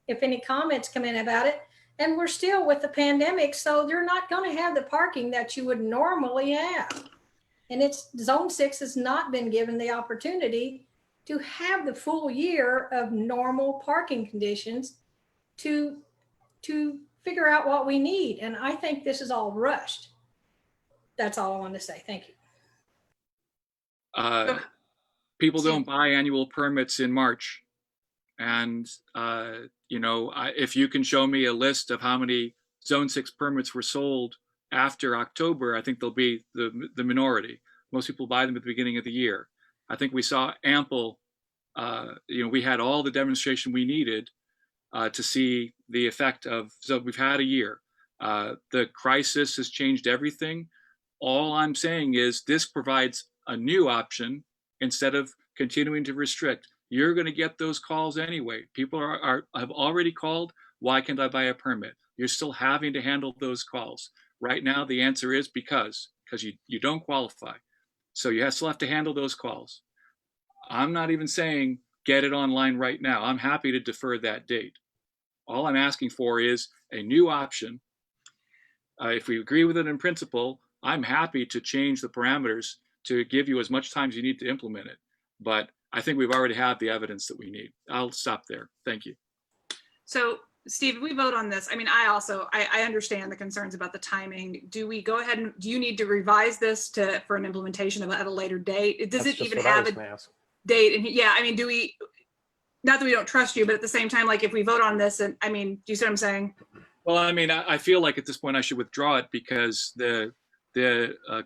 if any comments come in about it. And we're still with the pandemic, so you're not going to have the parking that you would normally have. And Zone 6 has not been given the opportunity to have the full year of normal parking conditions to figure out what we need. And I think this is all rushed. That's all I wanted to say. Thank you. People don't buy annual permits in March. And, you know, if you can show me a list of how many Zone 6 permits were sold after October, I think they'll be the minority. Most people buy them at the beginning of the year. I think we saw ample, we had all the demonstration we needed to see the effect of, so we've had a year. The crisis has changed everything. All I'm saying is this provides a new option instead of continuing to restrict. You're going to get those calls anyway. People have already called. Why can't I buy a permit? You're still having to handle those calls. Right now, the answer is because you don't qualify. So you still have to handle those calls. I'm not even saying get it online right now. I'm happy to defer that date. All I'm asking for is a new option. If we agree with it in principle, I'm happy to change the parameters to give you as much time as you need to implement it. But I think we've already had the evidence that we need. I'll stop there. Thank you. So Steve, if we vote on this, I mean, I understand the concerns about the timing. Do we go ahead and, do you need to revise this for an implementation at a later date? Does That's it just even what I have was a gonna ask. date? And yeah, I mean, do we, not that we don't trust you, but at the same time, like if we vote on this, and I mean, do you see what I'm saying? Well, I mean, I feel like at this point I should withdraw it because the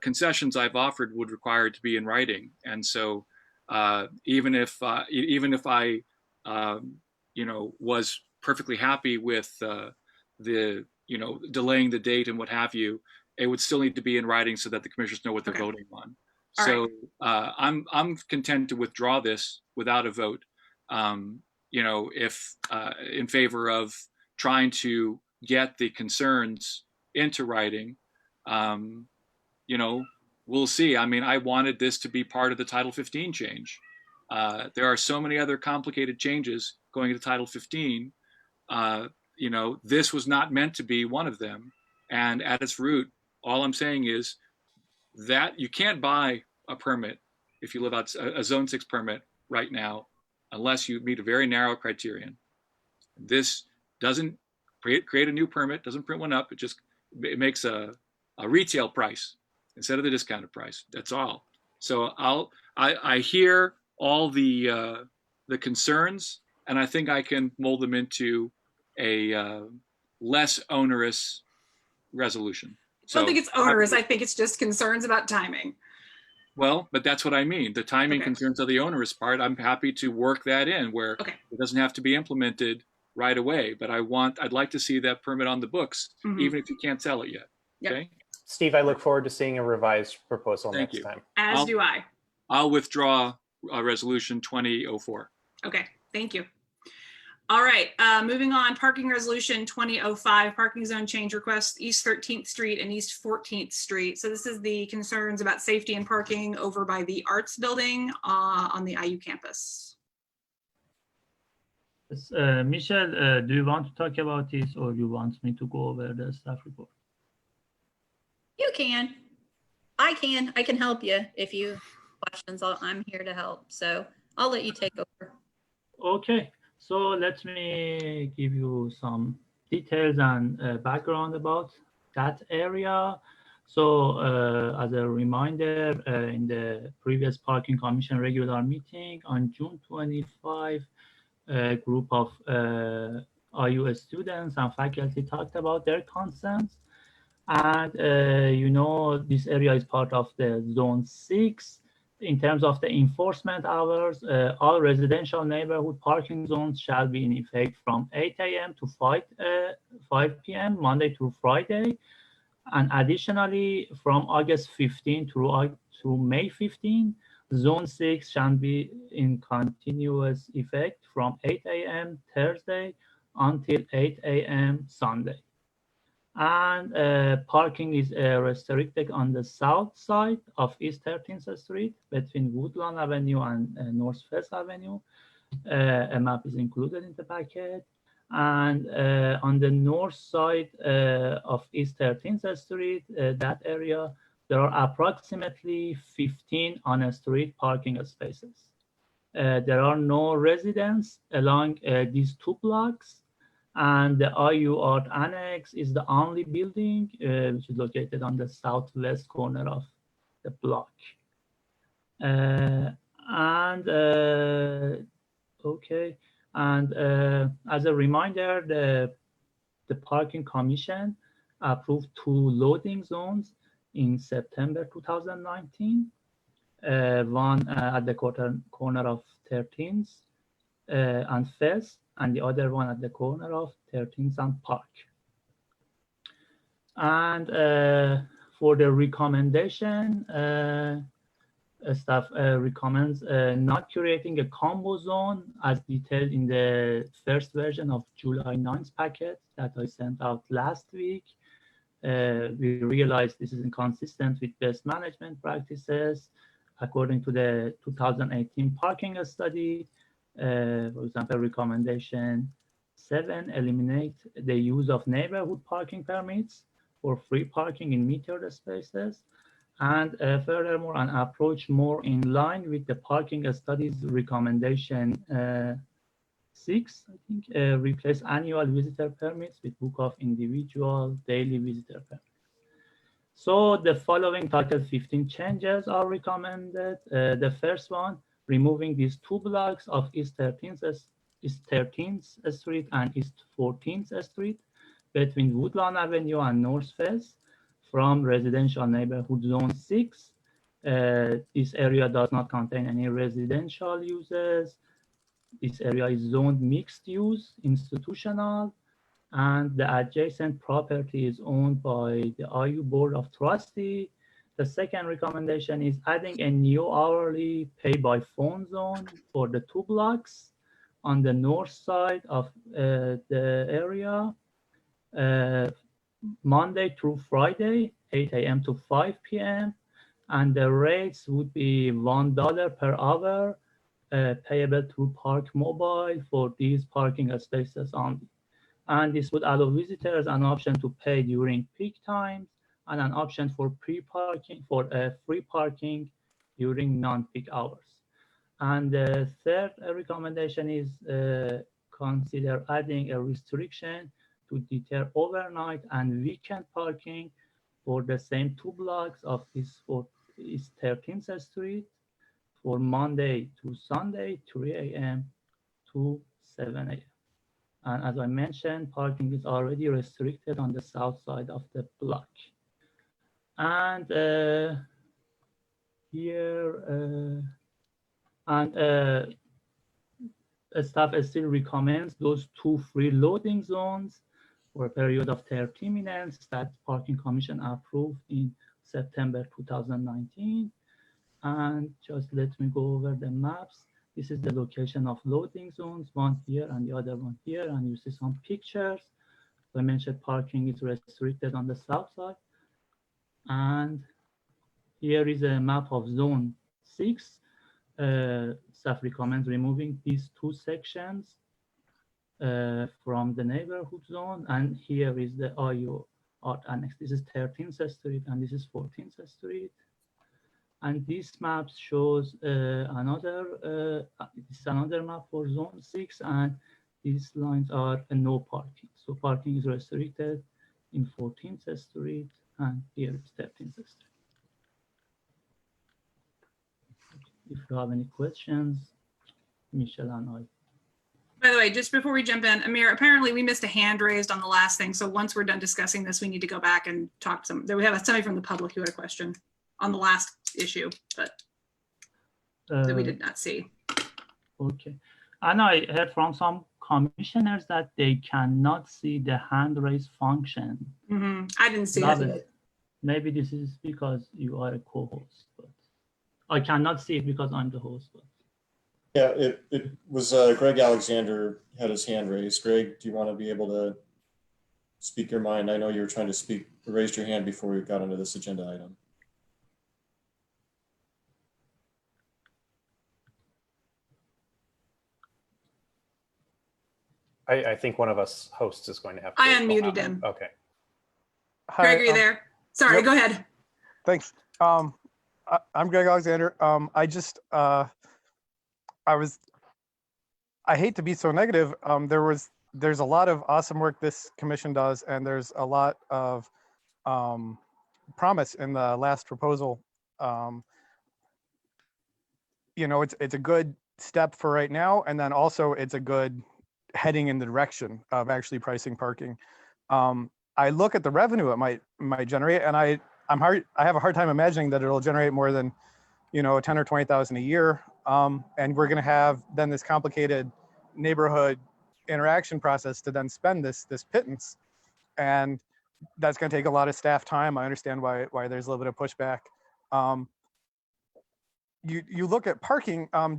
concessions I've offered would require it to be in writing, and so even if I was perfectly happy with the delaying the date and what have you, it would still need to be in writing so that the commissioners know what they're Okay. voting on. All So I'm content to withdraw this without a vote. If in favor of trying to get the concerns into writing, we'll see. I mean, I wanted this to be part of the Title 15 change. There are so many other complicated changes going into Title 15. This was not meant to be one of them. And at its root, all I'm saying is that you can't buy a permit if you live out a Zone 6 permit right now, unless you meet a very narrow criterion. This doesn't create a new permit, doesn't print one up. It makes a retail price instead of the discounted price. That's all. So I hear all the concerns, and I think I can mold them into a less onerous resolution. I don't think it's onerous. I think it's just concerns about timing. Well, but that's what I mean. The timing Okay. concerns are the onerous part. I'm happy to work that in where Okay. it doesn't have to be implemented right away. But I'd like to see that permit on the books, Mhm. even if you can't sell it yet. Yep. Okay. Steve, I look forward to seeing a revised proposal Thank next you. time. As do I. I'll withdraw resolution 2004. Okay, thank you. All right, moving on, parking resolution 2005, parking zone change request, East 13th Street and East 14th Street. So this is the concerns about safety and parking over by the Arts Building on the IU campus. Yes, Michelle, do you want to talk about this, or you want me to go over the staff report? You can. I can help you if you have questions. I'm here to help. So I'll let you take over. Okay, so let me give you some details and background about that area. So as a reminder, in the previous Parking Commission regular meeting on June 25, a group of IU students and faculty talked about their concerns. And this area is part of the Zone 6. In terms of the enforcement hours, all residential neighborhood parking zones shall be in effect from 8 a.m. to 5 p.m. Monday through Friday. And additionally, from August 15 through May 15, Zone 6 shall be in continuous effect from 8 a.m. Thursday until 8 a.m. Sunday. And parking is restricted on the south side of East 13th Street between Woodlawn Avenue and Northwest Avenue. A map is included in the packet. And on the north side of East 13th Street, that area, there are approximately 15 on-street parking spaces. There are no residents along these 2 blocks. And the IU Art Annex is the only building which is located on the southwest corner of the block. As a reminder, the Parking Commission approved 2 loading zones in September 2019. one at the corner of 13th and Fest, and the other one at the corner of 13th and Park. And for the recommendation, staff recommends not creating a combo zone as detailed in the first version of July 9th packet that I sent out last week. We realized this is inconsistent with best management practices. According to the 2018 parking study, for example, recommendation 7, eliminate the use of neighborhood parking permits for free parking in metered spaces. And furthermore, an approach more in line with the parking studies recommendation 6, I think, replace annual visitor permits with book of individual daily visitor permits. So the following Title 15 changes are recommended. The first one, removing these 2 blocks of East 13th Street and East 14th Street between Woodlawn Avenue and North Fest from residential neighborhood zone 6. This area does not contain any residential uses. This area is zoned mixed use, institutional, and the adjacent property is owned by the IU Board of Trustees. The second recommendation is adding a new hourly pay by phone zone for the 2 blocks on the north side of the area, Monday through Friday, 8 a.m. to 5 p.m. And the rates would be $1 per hour, payable through Park Mobile for these parking spaces only. And this would allow visitors an option to pay during peak times and an option for free parking during non-peak hours. And the third recommendation is consider adding a restriction to deter overnight and weekend parking for the same 2 blocks of East 13th Street for Monday to Sunday, 3 a.m. to 7 a.m. And as I mentioned, parking is already restricted on the south side of the block. And staff still recommends those 2 free loading zones for a period of 30 minutes that Parking Commission approved in September 2019. And just let me go over the maps. This is the location of loading zones, one here and the other one here, and you see some pictures. I mentioned parking is restricted on the south side. And here is a map of zone 6. Staff recommends removing these 2 sections from the neighborhood zone. And here is the IU Art Annex. This is 13th Street and this is 14th Street. And this map shows another map for zone 6, and these lines are no parking. So parking is restricted in 14th Street and here is 13th Street. If you have any questions, Michelle and I. By the way, just before we jump in, Amir, apparently we missed a hand raised on the last thing. So once we're done discussing this, we need to go back and talk to some. We have somebody from the public who had a question on the last issue, but that we did not see. Okay. And I heard from some commissioners that they cannot see the hand raise function. I didn't see that. Maybe this is because you are a co-host, but I cannot see it because I'm the host. But. Yeah, it was Greg Alexander had his hand raised. Greg, do you want to be able to speak your mind? I know you were trying to raise your hand before we got onto this agenda item. I think one of us hosts is going to have to. I unmuted him. Okay. Hi, Greg, are you there? Sorry, yep. Go ahead. Thanks. I'm Greg Alexander. I hate to be so negative. There's a lot of awesome work this commission does, and there's a lot of promise in the last proposal. It's a good step for right now, and then also it's a good heading in the direction of actually pricing parking. I look at the revenue it might generate, and I have a hard time imagining that it'll generate more than you know, 10 or 20,000 a year. And we're going to have then this complicated neighborhood interaction process to then spend this pittance. And that's going to take a lot of staff time. I understand why there's a little bit of pushback. You look at parking, I'm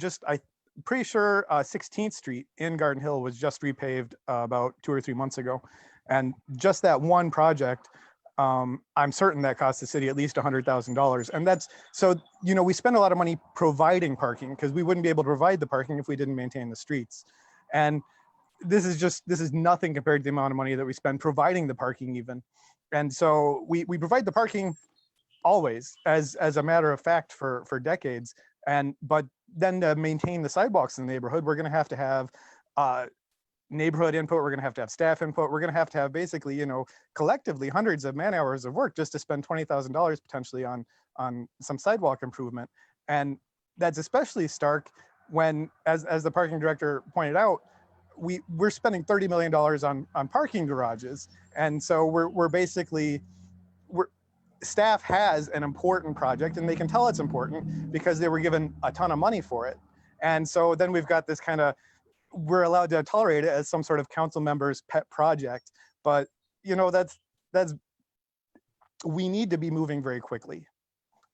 pretty sure 16th Street in Garden Hill was just repaved about 2 or 3 months ago. And just that one project, I'm certain that cost the city at least $100,000. And that's, so, you know, we spend a lot of money providing parking because we wouldn't be able to provide the parking if we didn't maintain the streets. And this is nothing compared to the amount of money that we spend providing the parking even. And so we provide the parking always as a matter of fact for decades. But then to maintain the sidewalks in the neighborhood, we're going to have neighborhood input. We're going to have staff input. We're going to have basically, you know, collectively hundreds of man hours of work just to spend $20,000 potentially on some sidewalk improvement. And that's especially stark when, as the parking director pointed out, we're spending $30 million on parking garages. And so we're basically, staff has an important project and they can tell it's important because they were given a ton of money for it. And so then we've got this kind of, we're allowed to tolerate it as some sort of council member's pet project. But, you know, we need to be moving very quickly.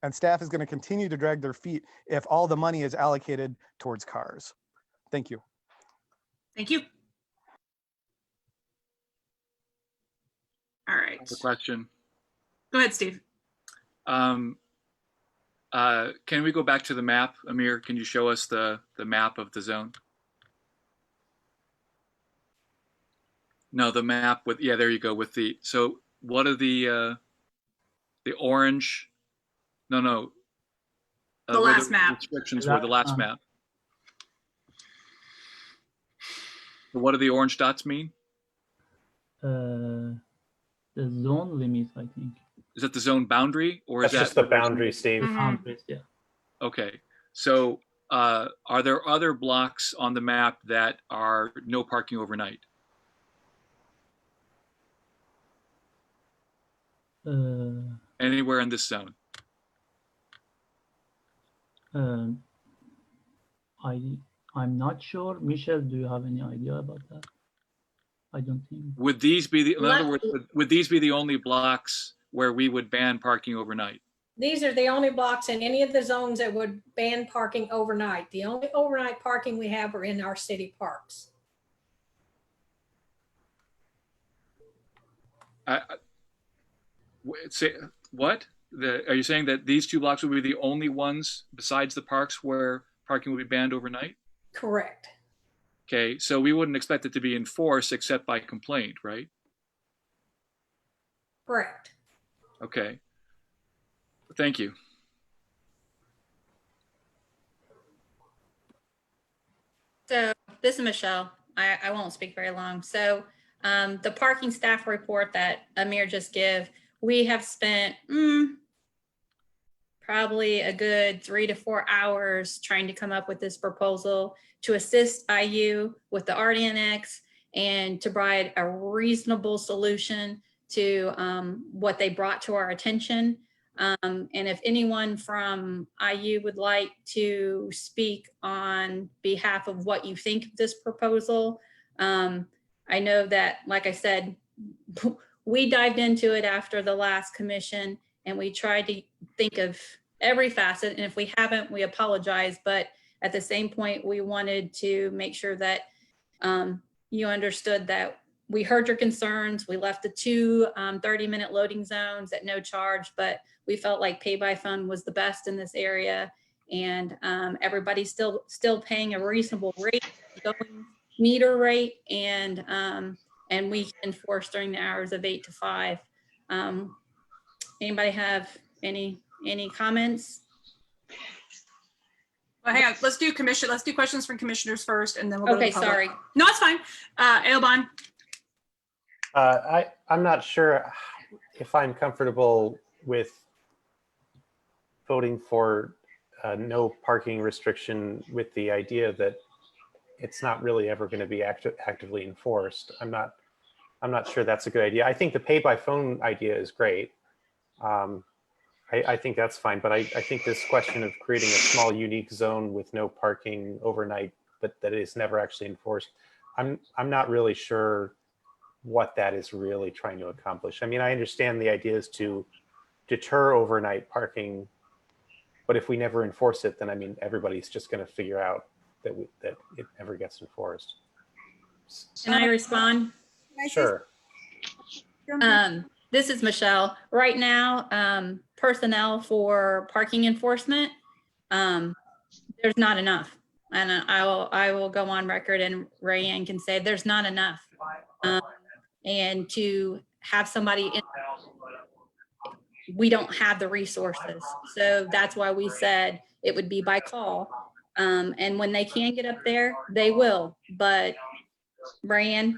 And staff is going to continue to drag their feet if all the money is allocated towards cars. Thank you. Thank you. All right. The question. Go ahead, Steve. Can we go back to the map? Amir, can you show us the map of the zone? No, the map with, yeah, there you go with the, so what are the orange, no. The last map. Restrictions were the last map. What do the orange dots mean? The zone limits, I think. Is that the zone boundary or That's is that just the boundary, Steve. Boundaries, yeah. Okay, so are there other blocks on the map that are no parking overnight? Anywhere in this zone? I'm not sure. Michelle, do you have any idea about that? I don't think. Would these be the, in other words, would these be the only blocks where we would ban parking overnight? These are the only blocks in any of the zones that would ban parking overnight. The only overnight parking we have are in our city parks. What? Are you saying that these 2 blocks would be the only ones besides the parks where parking would be banned overnight? Correct. Okay, so we wouldn't expect it to be enforced except by complaint, right? Correct. Okay. Thank you. So this is Michelle. I won't speak very long. So the parking staff report that Amir just gave, we have spent probably a good 3 to 4 hours trying to come up with this proposal to assist IU with the RDNX and to provide a reasonable solution to what they brought to our attention. And if anyone from IU would like to speak on behalf of what you think of this proposal, I know that, like I said, we dived into it after the last commission and we tried to think of every facet. And if we haven't, we apologize. But at the same point, we wanted to make sure that you understood that we heard your concerns. We left the 2 30-minute loading zones at no charge, but we felt like pay by phone was the best in this area. And everybody's still paying a reasonable rate, going meter rate, and we can enforce during the hours of 8 to 5. Anybody have any comments? Well, hang on. Let's do questions from commissioners first, and then we'll go Okay, to the public. sorry. No, it's fine. Eoban. I'm not sure if I'm comfortable with voting for no parking restriction with the idea that it's not really ever going to be actively enforced. I'm not sure that's a good idea. I think the pay by phone idea is great. I think that's fine, but I think this question of creating a small unique zone with no parking overnight, but that is never actually enforced, I'm not really sure what that is really trying to accomplish. I mean, I understand the idea is to deter overnight parking, but if we never enforce it, then I mean, everybody's just going to figure out that it never gets enforced. Can I respond? Sure. This is Michelle. Right now, personnel for parking enforcement, there's not enough. And I will go on record, and Rayanne can say there's not enough. And to have somebody in, we don't have the resources. So that's why we said it would be by call. And when they can get up there, they will. But Rayanne,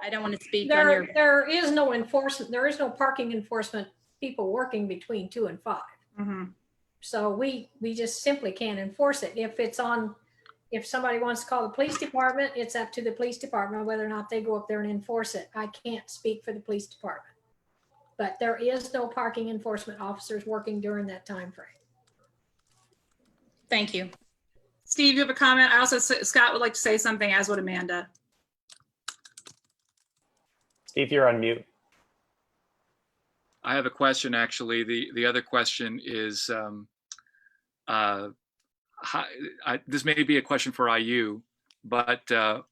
I don't want to speak on your. There is no enforcement. There is no parking enforcement people working between 2 and 5. Mm-hmm. So we just simply can't enforce it. If somebody wants to call the police department, it's up to the police department whether or not they go up there and enforce it. I can't speak for the police department. But there is no parking enforcement officers working during that time frame. Thank you. Steve, you have a comment? I also, Scott would like to say something, as would Amanda. Steve, you're on mute. I have a question, actually. The other question is, this may be a question for IU, but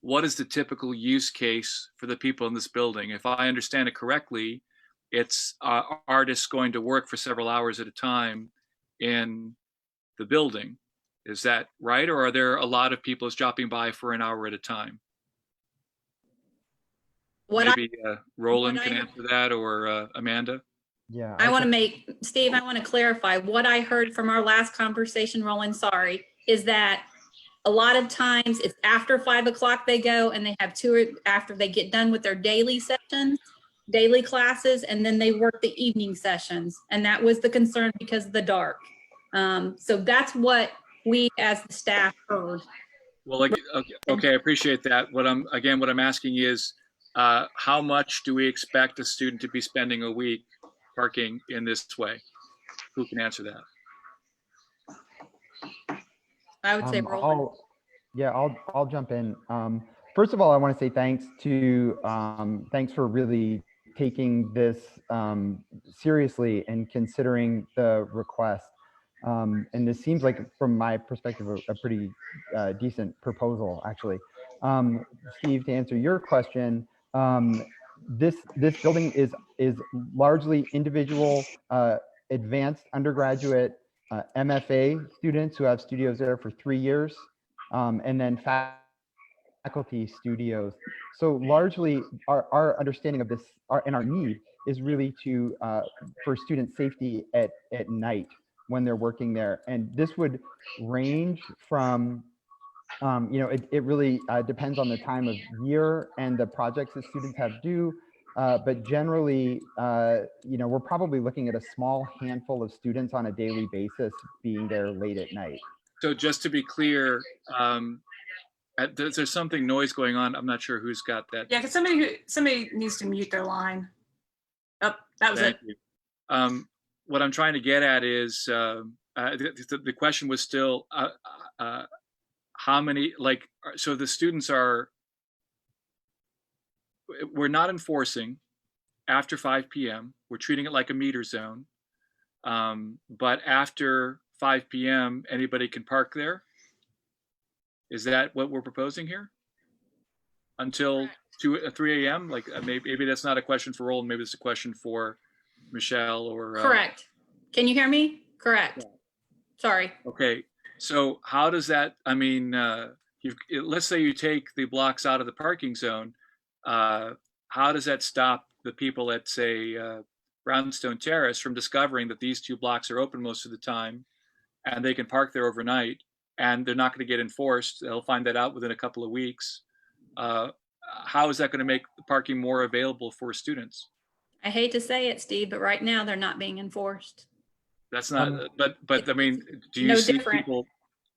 what is the typical use case for the people in this building? If I understand it correctly, it's artists going to work for several hours at a time in the building. Is that right? Or are there a lot of people dropping by for an hour at a time? Maybe Roland can answer that, or Amanda? Yeah. I want to make, Steve, I want to clarify what I heard from our last conversation, Roland, sorry, is that a lot of times it's after 5 o'clock they go, and they have after they get done with their daily sessions, daily classes, and then they work the evening sessions. And that was the concern because of the dark. So that's what we as the staff heard. Well, okay, I appreciate that. What I'm asking is, how much do we expect a student to be spending a week parking in this way? Who can answer that? I would say Roland. I'll jump in. First of all, I want to say thanks for really taking this seriously and considering the request. And this seems like, from my perspective, a pretty decent proposal, actually. Steve, to answer your question, this building is largely individual advanced undergraduate MFA students who have studios there for 3 years, and then faculty studios. So largely our understanding of this and our need is really for student safety at night when they're working there. And this would range from it really depends on the time of year and the projects that students have due. But generally, we're probably looking at a small handful of students on a daily basis being there late at night. So just to be clear, there's something noise going on. I'm not sure who's got that. Yeah, because somebody needs to mute their line. Oh, that was Thank it. you. What I'm trying to get at is the question was still how many, so the students we're not enforcing after 5 p.m. We're treating it like a meter zone. But after 5 p.m., anybody can park there. Is that what we're proposing here? Until 3 a.m.? Maybe that's not a question for Roland. Maybe it's a question for Michelle or. Correct. Can you hear me? Correct. Yeah. Sorry. Okay. So how does that, let's say you take the blocks out of the parking zone. How does that stop the people at, say, Brownstone Terrace from discovering that these 2 blocks are open most of the time and they can park there overnight, and they're not going to get enforced? They'll find that out within a couple of weeks. How is that going to make the parking more available for students? I hate to say it, Steve, but right now they're not being enforced. That's not, but do you see people?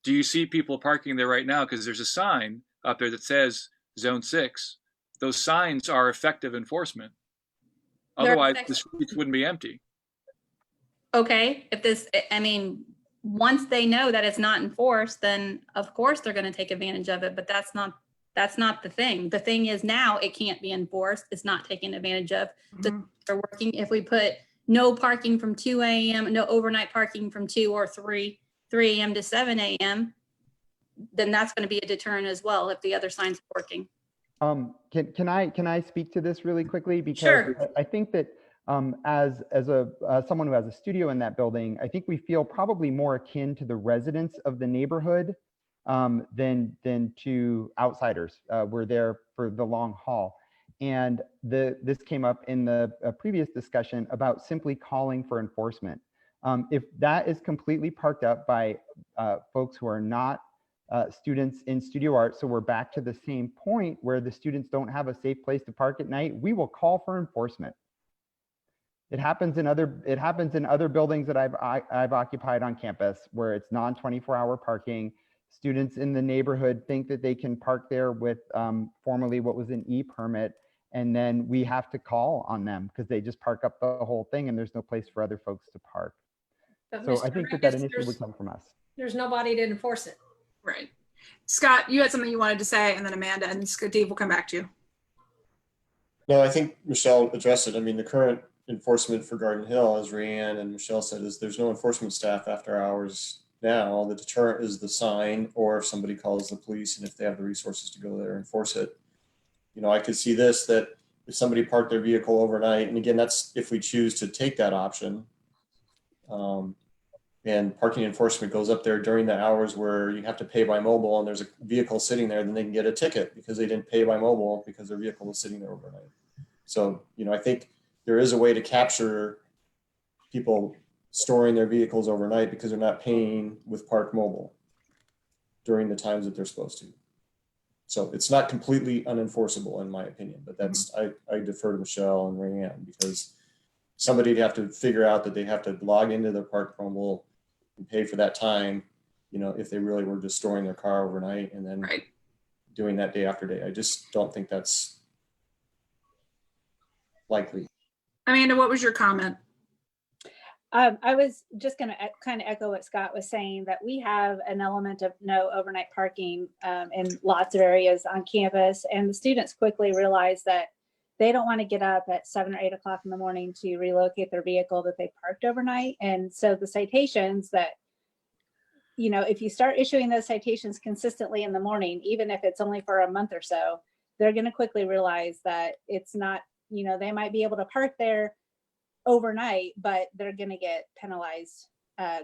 Do you see people parking there right now? Because there's a sign up there that says Zone 6. Those signs are effective enforcement. Otherwise, the streets wouldn't be empty. Okay, if this, I mean, once they know that it's not enforced, then of course they're going to take advantage of it, but that's not the thing. The thing is now it can't be enforced. It's not taken advantage of. They're working, if we put no parking from 2 a.m., no overnight parking from 2 or 3 a.m. to 7 a.m., then that's going to be a deterrent as well if the other sign's working. Can I speak to this really quickly? Because Sure. I think that as someone who has a studio in that building, I think we feel probably more akin to the residents of the neighborhood than to outsiders. We're there for the long haul. And this came up in the previous discussion about simply calling for enforcement. If that is completely parked up by folks who are not students in studio art, so we're back to the same point where the students don't have a safe place to park at night, we will call for enforcement. It happens in other buildings that I've occupied on campus where it's non-24-hour parking. Students in the neighborhood think that they can park there with formerly what was an e-permit, and then we have to call on them because they just park up the whole thing and there's no place for other folks to park. But So Mr. I think that Marcus, initiative would come from us. There's nobody to enforce it. Right. Scott, you had something you wanted to say, and then Amanda, and Steve will come back to you. No, I think Michelle addressed it. I mean, the current enforcement for Garden Hill, as Rayanne and Michelle said, is there's no enforcement staff after hours now. The deterrent is the sign, or if somebody calls the police and if they have the resources to go there and enforce it. You know, I could see this, that if somebody parked their vehicle overnight, and again, that's if we choose to take that option, and parking enforcement goes up there during the hours where you have to pay by mobile and there's a vehicle sitting there, then they can get a ticket because they didn't pay by mobile because their vehicle was sitting there overnight. So, you know, I think there is a way to capture people storing their vehicles overnight because they're not paying with Park Mobile during the times that they're supposed to. So it's not completely unenforceable in my opinion, but that's, I defer to Michelle and Rayanne because somebody'd have to figure out that they have to log into their Park Mobile and pay for that time, you know, if they really were just storing their car overnight and then doing that day after day. I just don't think that's likely. Amanda, what was your comment? I was just going to kind of echo what Scott was saying, that we have an element of no overnight parking in lots of areas on campus, and the students quickly realize that they don't want to get up at 7 or 8 o'clock in the morning to relocate their vehicle that they parked overnight. And so the citations that, you know, if you start issuing those citations consistently in the morning, even if it's only for a month or so, they're going to quickly realize that it's not, you know, they might be able to park there overnight, but they're going to get penalized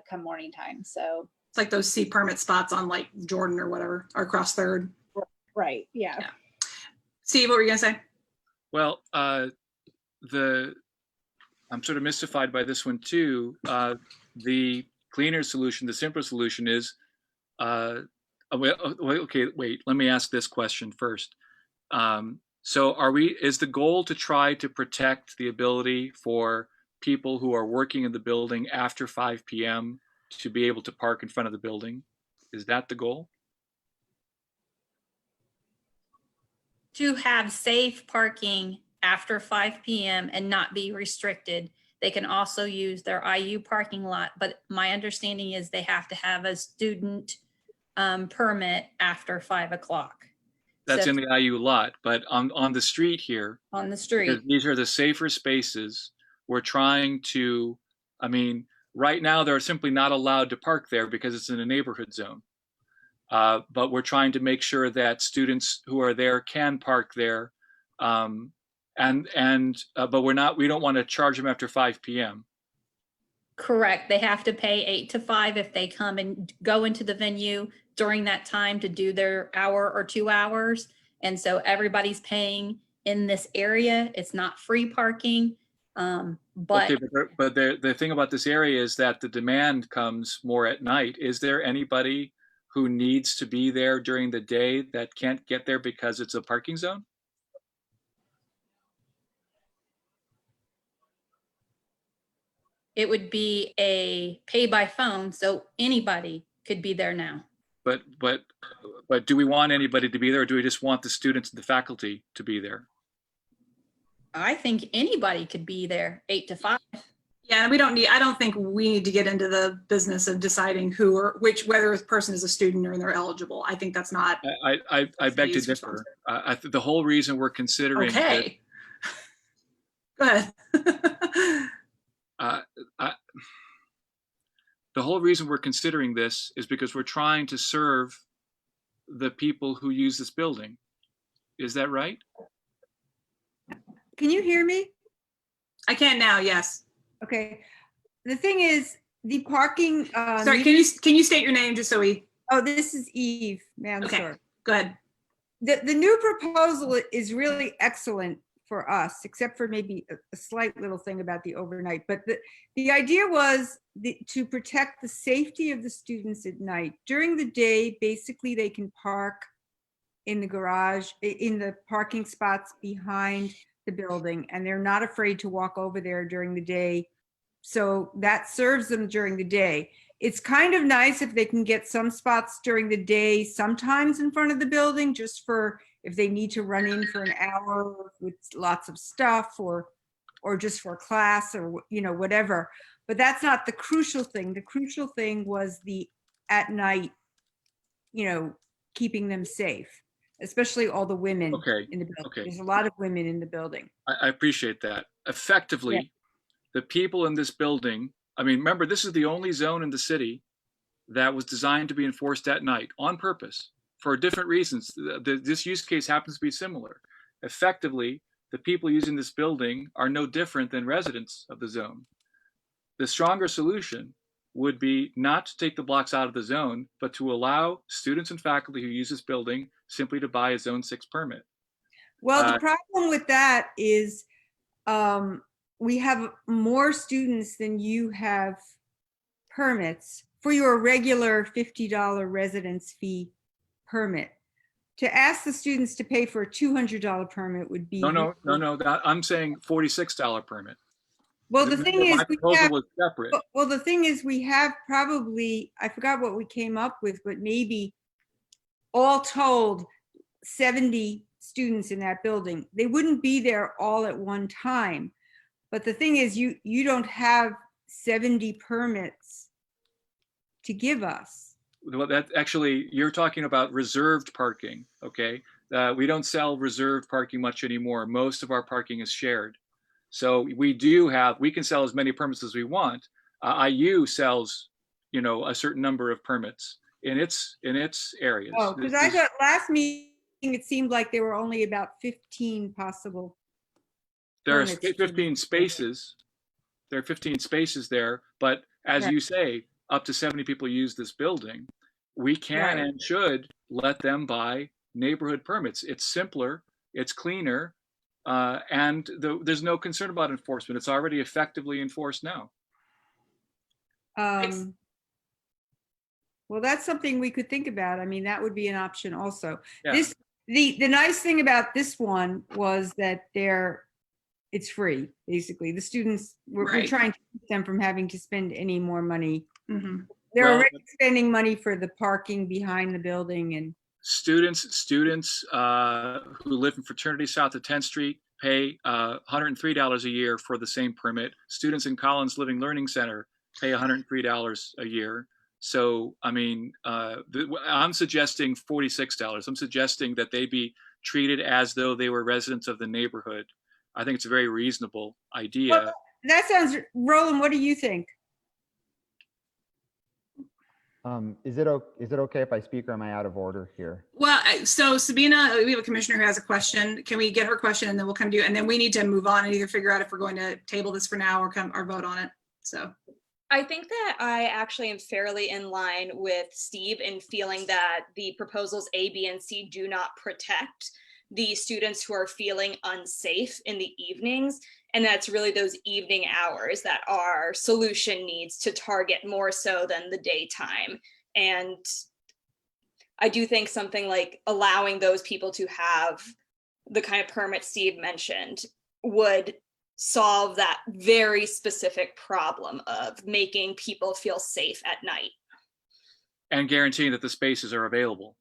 come morning time. So it's like those C permit spots on like Jordan or whatever, or across Third. Right. Yeah. Steve, what were you going to say? Well, I'm sort of mystified by this one too. The cleaner solution, the simpler solution is, okay, wait, let me ask this question first. So is the goal to try to protect the ability for people who are working in the building after 5 p.m. to be able to park in front of the building? Is that the goal? To have safe parking after 5 p.m. and not be restricted. They can also use their IU parking lot, but my understanding is they have to have a student permit after 5 o'clock. That's So- in the IU lot, but on the street here, On the street. because these are the safer spaces. We're trying to, I mean, right now they're simply not allowed to park there because it's in a neighborhood zone. But we're trying to make sure that students who are there can park there. But we don't want to charge them after 5 p.m. Correct. They have to pay 8 to 5 if they come and go into the venue during that time to do their hour or 2 hours. And so everybody's paying in this area. It's not free parking. But Okay, but the thing about this area is that the demand comes more at night. Is there anybody who needs to be there during the day that can't get there because it's a parking zone? it would be a pay by phone, so anybody could be there now. But do we want anybody to be there, or do we just want the students and the faculty to be there? I think anybody could be there 8 to 5. Yeah, and I don't think we need to get into the business of deciding who or whether a person is a student or they're eligible. I think that's not. I beg to city's differ. The whole reason we're considering Okay. Go ahead. the whole reason we're considering this is because we're trying to serve the people who use this building. Is that right? Can you hear me? I can now. Yes. Okay. The thing is, the parking. Sorry. Can you state your name just so we? Oh, this is Eve Mansour. Okay. Go ahead. The new proposal is really excellent for us, except for maybe a slight little thing about the overnight. But the idea was to protect the safety of the students at night. During the day, basically, they can park in the garage, in the parking spots behind the building, and they're not afraid to walk over there during the day. So that serves them during the day. It's kind of nice if they can get some spots during the day, sometimes in front of the building, just for if they need to run in for an hour with lots of stuff, or just for class, or whatever. But that's not the crucial thing. The crucial thing was the at night, keeping them safe, especially all the women in the building. There's a lot of women in the building. I appreciate that. Effectively, Yeah. the people in this building, I mean, remember, this is the only zone in the city that was designed to be enforced at night on purpose for different reasons. This use case happens to be similar. Effectively, the people using this building are no different than residents of the zone. The stronger solution would be not to take the blocks out of the zone, but to allow students and faculty who use this building simply to buy a Zone 6 permit. Well, the problem with that is we have more students than you have permits for your regular $50 residence fee permit. To ask the students to pay for a $200 permit would be No. I'm saying $46 permit. Well, the thing is, my proposal was separate. well, the thing is, we have probably, I forgot what we came up with, but maybe all told 70 students in that building. They wouldn't be there all at one time. But the thing is, you don't have 70 permits to give us. Well, that actually, you're talking about reserved parking, okay? We don't sell reserved parking much anymore. Most of our parking is shared. So we can sell as many permits as we want. IU sells, a certain number of permits in its areas. Oh, because I thought last meeting, it seemed like there were only about 15 possible. There are permits. 15 spaces. There are 15 spaces there, but as you say, up to 70 people use this building. We can and should let them buy neighborhood permits. It's simpler, it's cleaner, and there's no concern about enforcement. It's already effectively enforced now. Well, that's something we could think about. I mean, that would be an option also. Yeah. The nice thing about this one was that it's free, basically. The students, we're trying to keep them from having to spend any more money. Mm-hmm. They're already spending money for the parking behind the building, and students who live in Fraternity South of 10th Street pay $103 a year for the same permit. Students in Collins Living Learning Center pay $103 a year. So, I mean, I'm suggesting $46. I'm suggesting that they be treated as though they were residents of the neighborhood. I think it's a very reasonable idea. Well, that sounds, Roland, what do you think? Is it okay if I speak, or am I out of order here? Well, so Sabina, we have a commissioner who has a question. Can we get her question and then we'll come to you? And then we need to move on and either figure out if we're going to table this for now or vote on it. So I think that I actually am fairly in line with Steve in feeling that the proposals A, B, and C do not protect the students who are feeling unsafe in the evenings. And that's really those evening hours that our solution needs to target more so than the daytime. And I do think something like allowing those people to have the kind of permit Steve mentioned would solve that very specific problem of making people feel safe at night. And guaranteeing that the spaces are available.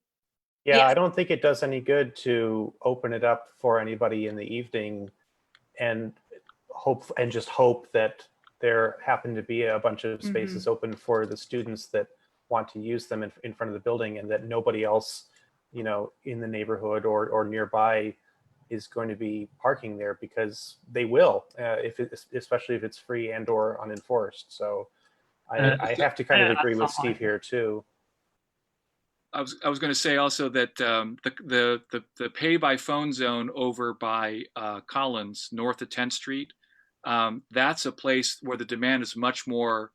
Yeah, Yes. I don't think it does any good to open it up for anybody in the evening and just hope that there happen to be a bunch of spaces open for the students that want to use them in front of the building, and that nobody else, you know, in the neighborhood or nearby is going to be parking there, because they will, especially if it's free and or unenforced. So I have to kind of agree with Steve here too. I was going to say also that the pay by phone zone over by Collins, north of 10th Street, that's a place where the demand is much more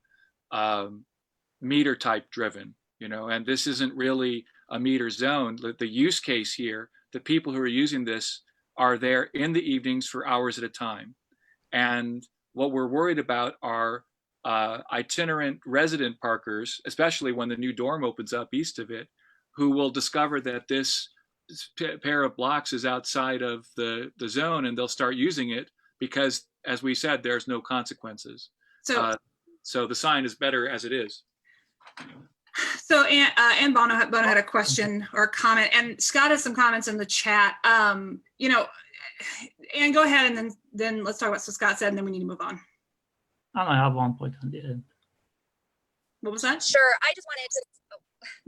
meter type driven, you know, and this isn't really a meter zone. The use case here, the people who are using this are there in the evenings for hours at a time. And what we're worried about are itinerant resident parkers, especially when the new dorm opens up east of it, who will discover that this pair of blocks is outside of the zone, and they'll start using it because, as we said, there's no consequences. So the sign is better as it is. So Ann Bono had a question or a comment, and Scott has some comments in the chat. You know, Ann, go ahead, and then let's talk about what Scott said, and then we need to move on. And I have one point on the end. What was that? Sure. I just wanted to.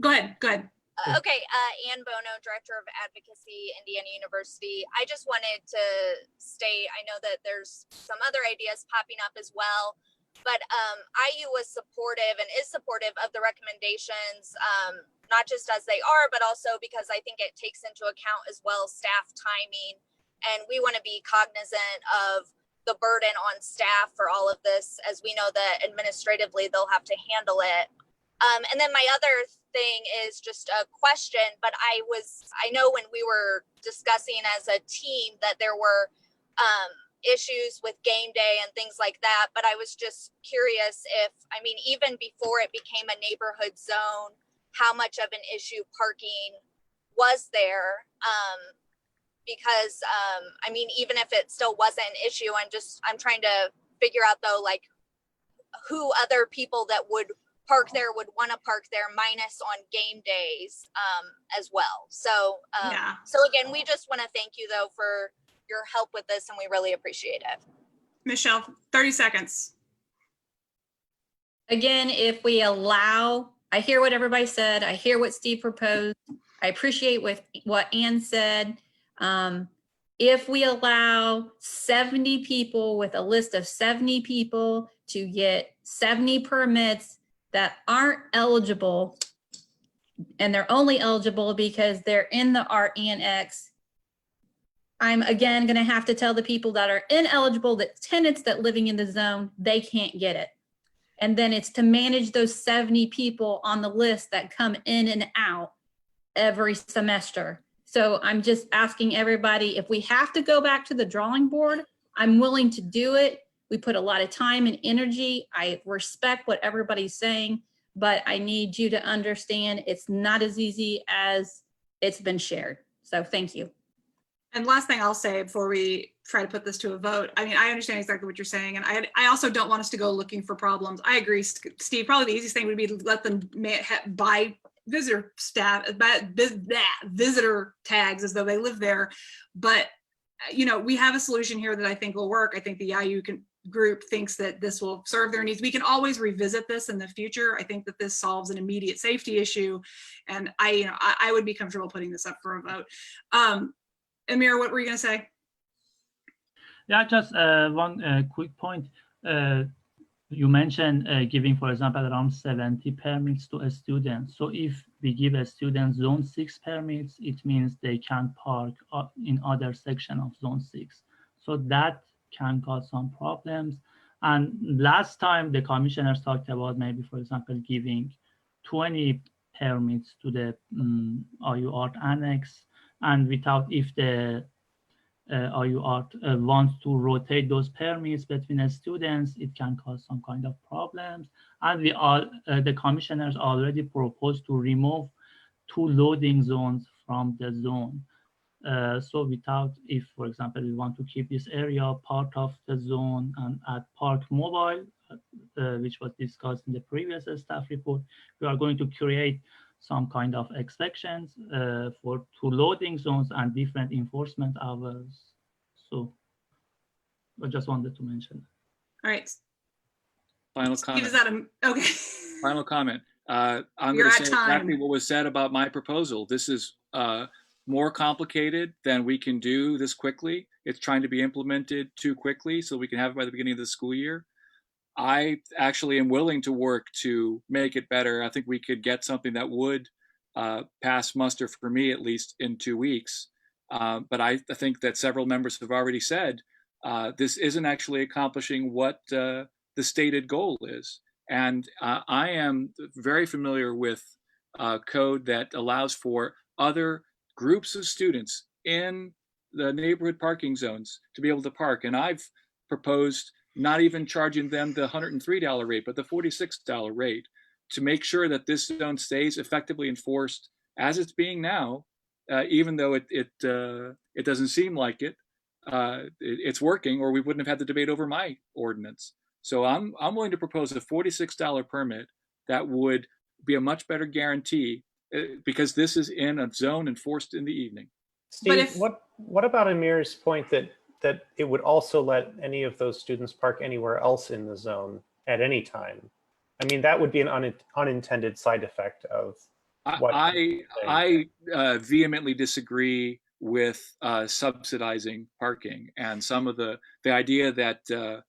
Go ahead. Go ahead. Okay. Ann Bono, Director of Advocacy, Indiana University. I just wanted to state, I know that there's some other ideas popping up as well, but IU was supportive and is supportive of the recommendations, not just as they are, but also because I think it takes into account as well staff timing. And we want to be cognizant of the burden on staff for all of this, as we know that administratively they'll have to handle it. And then my other thing is just a question, but I know when we were discussing as a team that there were issues with game day and things like that, but I was just curious if, I mean, even before it became a neighborhood zone, how much of an issue parking was there? Because, I mean, even if it still wasn't an issue, I'm trying to figure out though, like who other people that would park there would want to park there, minus on game days as well. So, so again, we just want to thank you though for your help with this, and we really appreciate it. Michelle, 30 seconds. Again, if we allow, I hear what everybody said. I hear what Steve proposed. I appreciate what Ann said. If we allow 70 people with a list of 70 people to get 70 permits that aren't eligible, and they're only eligible because they're in the Art Annex, I'm again going to have to tell the people that are ineligible, that tenants that living in the zone, they can't get it. And then it's to manage those 70 people on the list that come in and out every semester. So I'm just asking everybody, if we have to go back to the drawing board, I'm willing to do it. We put a lot of time and energy. I respect what everybody's saying, but I need you to understand it's not as easy as it's been shared. So thank you. And last thing I'll say before we try to put this to a vote, I mean, I understand exactly what you're saying, and I also don't want us to go looking for problems. I agree, Steve, probably the easiest thing would be to let them buy visitor tags as though they live there. But, you know, we have a solution here that I think will work. I think the IU group thinks that this will serve their needs. We can always revisit this in the future. I think that this solves an immediate safety issue, and I would be comfortable putting this up for a vote. Amir, what were you going to say? Yeah, just one quick point. You mentioned giving, for example, around 70 permits to a student. So if we give a student zone 6 permits, it means they can park in other section of zone 6. So that can cause some problems. And last time the commissioners talked about maybe, for example, giving 20 permits to the IU Art Annex, and without, if the IU Art wants to rotate those permits between students, it can cause some kind of problems. And the commissioners already proposed to remove 2 loading zones from the zone. So without, if for example, we want to keep this area part of the zone and add Park Mobile, which was discussed in the previous staff report, we are going to create some kind of exceptions for 2 loading zones and different enforcement hours. So I just wanted to mention. All right. Final Steve, comment. is that a, okay. Final comment. I'm You're going at to say time. exactly what was said about my proposal. This is more complicated than we can do this quickly. It's trying to be implemented too quickly so we can have it by the beginning of the school year. I actually am willing to work to make it better. I think we could get something that would pass muster, for me at least, in 2 weeks. But I think that several members have already said this isn't actually accomplishing what the stated goal is. And I am very familiar with code that allows for other groups of students in the neighborhood parking zones to be able to park. And I've proposed not even charging them the $103 rate, but the $46 rate to make sure that this zone stays effectively enforced as it's being now, even though it doesn't seem like it. It's working, or we wouldn't have had the debate over my ordinance. So I'm willing to propose a $46 permit that would be a much better guarantee, because this is in a zone enforced in the evening. Steve, what about Amir's point that it would also let any of those students park anywhere else in the zone at any time? I mean, that would be an unintended side effect of what I vehemently disagree with subsidizing parking, and some of the idea that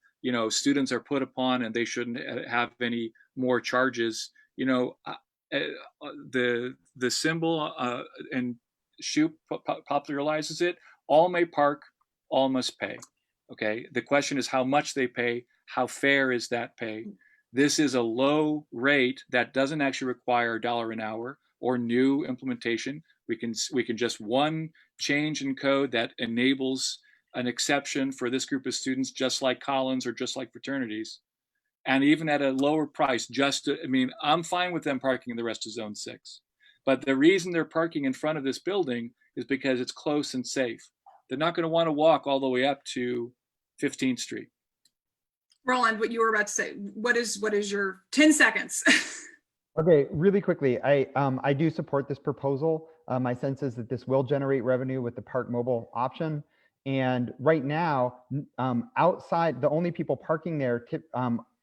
students are put upon and they shouldn't have any more charges. The symbol and SHU popularizes it. All may park, all must pay. Okay. The question is how much they pay. How fair is that pay? This is a low rate that doesn't actually require $1 an hour or new implementation. We can just one change in code that enables an exception for this group of students, just like Collins or just like fraternities. And even at a lower price, I'm fine with them parking in the rest of Zone 6. But the reason they're parking in front of this building is because it's close and safe. They're not going to want to walk all the way up to 15th Street. Roland, what you were about to say, what is your 10 seconds? Okay, really quickly, I do support this proposal. My sense is that this will generate revenue with the Park Mobile option. And right now, outside, the only people parking there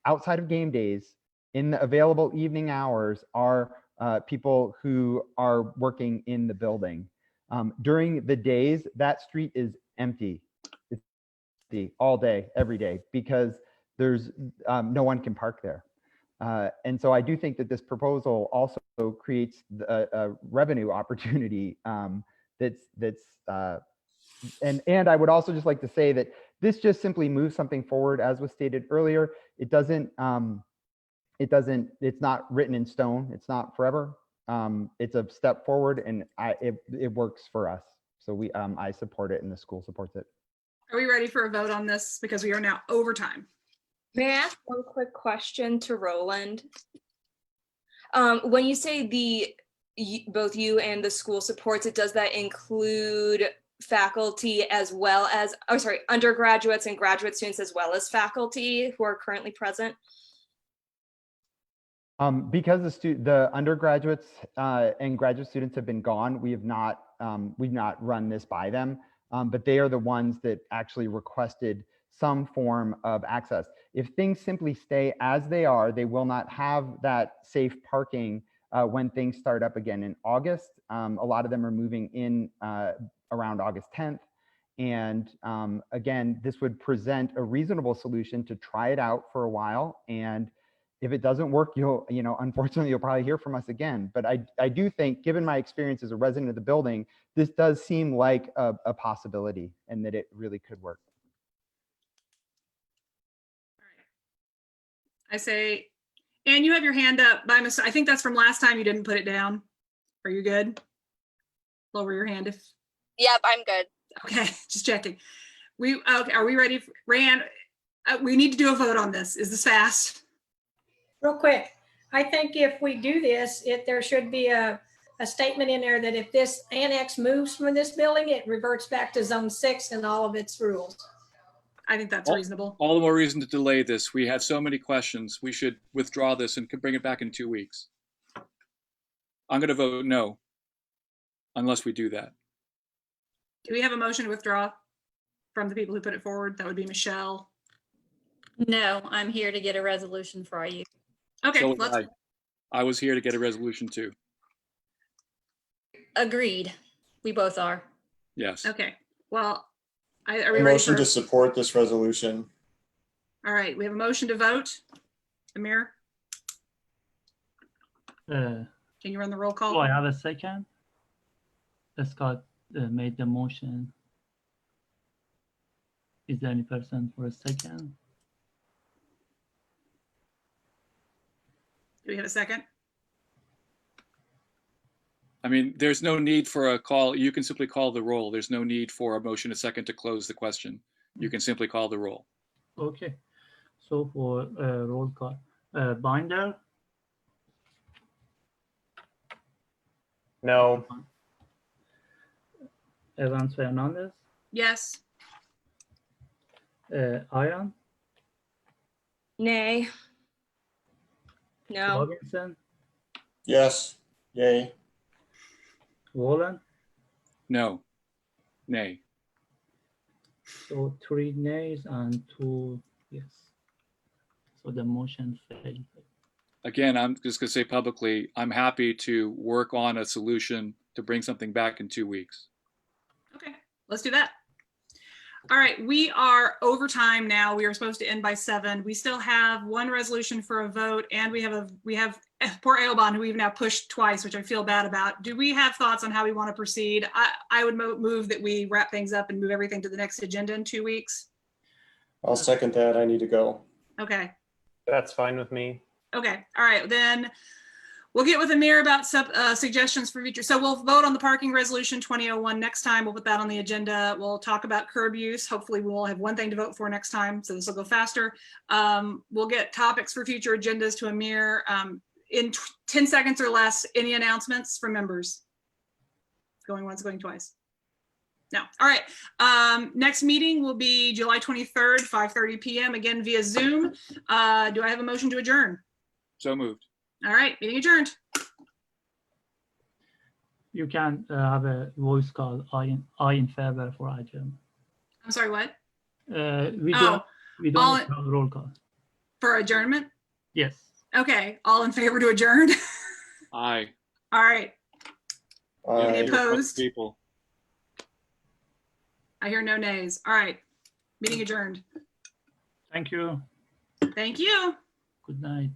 outside of game days in the available evening hours are people who are working in the building. During the days, that street is empty. It's empty all day, every day, because there's no one can park there. And so I do think that this proposal also creates a revenue opportunity and I would also just like to say that this just simply moves something forward, as was stated earlier. It's not written in stone. It's not forever. It's a step forward, and it works for us. So I support it, and the school supports it. Are we ready for a vote on this? Because we are now over time. May I ask one quick question to Roland? When you say both you and the school supports it, does that include faculty as well as, undergraduates and graduate students as well as faculty who are currently present? Because the undergraduates and graduate students have been gone, we've not run this by them, but they are the ones that actually requested some form of access. If things simply stay as they are, they will not have that safe parking when things start up again in August. A lot of them are moving in around August 10th. And again, this would present a reasonable solution to try it out for a while. And if it doesn't work, unfortunately, you'll probably hear from us again. But I do think, given my experience as a resident of the building, this does seem like a possibility and that it really could work. I say, Anne, you have your hand up by mistake. I think that's from last time you didn't put it down. Are you good? Lower your hand if. Yep, I'm good. Okay, just checking. Okay, are we ready? Rand, we need to do a vote on this. Is this fast? Real quick, I think if we do this, there should be a statement in there that if this annex moves from this building, it reverts back to Zone 6 and all of its rules. I think that's reasonable. All the more reason to delay this. We have so many questions. We should withdraw this and bring it back in 2 weeks. I'm going to vote no, unless we do that. Do we have a motion to withdraw from the people who put it forward? That would be Michelle. No, I'm here to get a resolution for our youth. Okay, So was let's, I was here to get a resolution too. Agreed. We both are. Yes. okay. Well, are we A ready motion for, to support this resolution. all right, we have a motion to vote. Amir, Uh, can you run the roll do call? I have a second? Scott made the motion. Is there any person for a second? Do we have a second? I mean, there's no need for a call. You can simply call the roll. There's no need for a motion a second to close the question. You can simply call the roll. Okay. So for roll call, Binder, No. Evans Fernandez, Yes. Iron, Nay. No. Robinson, Yes. Yay. Wallen. No. Nay. So 3 nays and 2 yes. So the motion failed. Again, I'm just going to say publicly, I'm happy to work on a solution to bring something back in 2 weeks. Okay, let's do that. All right, we are over time now. We are supposed to end by 7. We still have one resolution for a vote, and we have poor Eoban, who we've now pushed twice, which I feel bad about. Do we have thoughts on how we want to proceed? I would move that we wrap things up and move everything to the next agenda in 2 weeks. I'll second that. I need to go. Okay. That's fine with me. Okay. All right. Then we'll get with Amir about suggestions for future. So we'll vote on the parking resolution 2001 next time. We'll put that on the agenda. We'll talk about curb use. Hopefully we'll have one thing to vote for next time. So this will go faster. We'll get topics for future agendas to Amir. In 10 seconds or less, any announcements from members? Going once, going twice. No. All right. Next meeting will be July 23rd, 5:30 p.m. again via Zoom. Do I have a motion to adjourn? So moved. All right, meeting adjourned. You can have a voice call. I in favor for adjournment. I'm sorry, what? We Oh, don't all have a roll call. For adjournment? Yes. Okay, all in favor to adjourn? Aye. All right, Aye. opposed? People. I hear no nays. All right, meeting adjourned. Thank you. Thank you. Good night.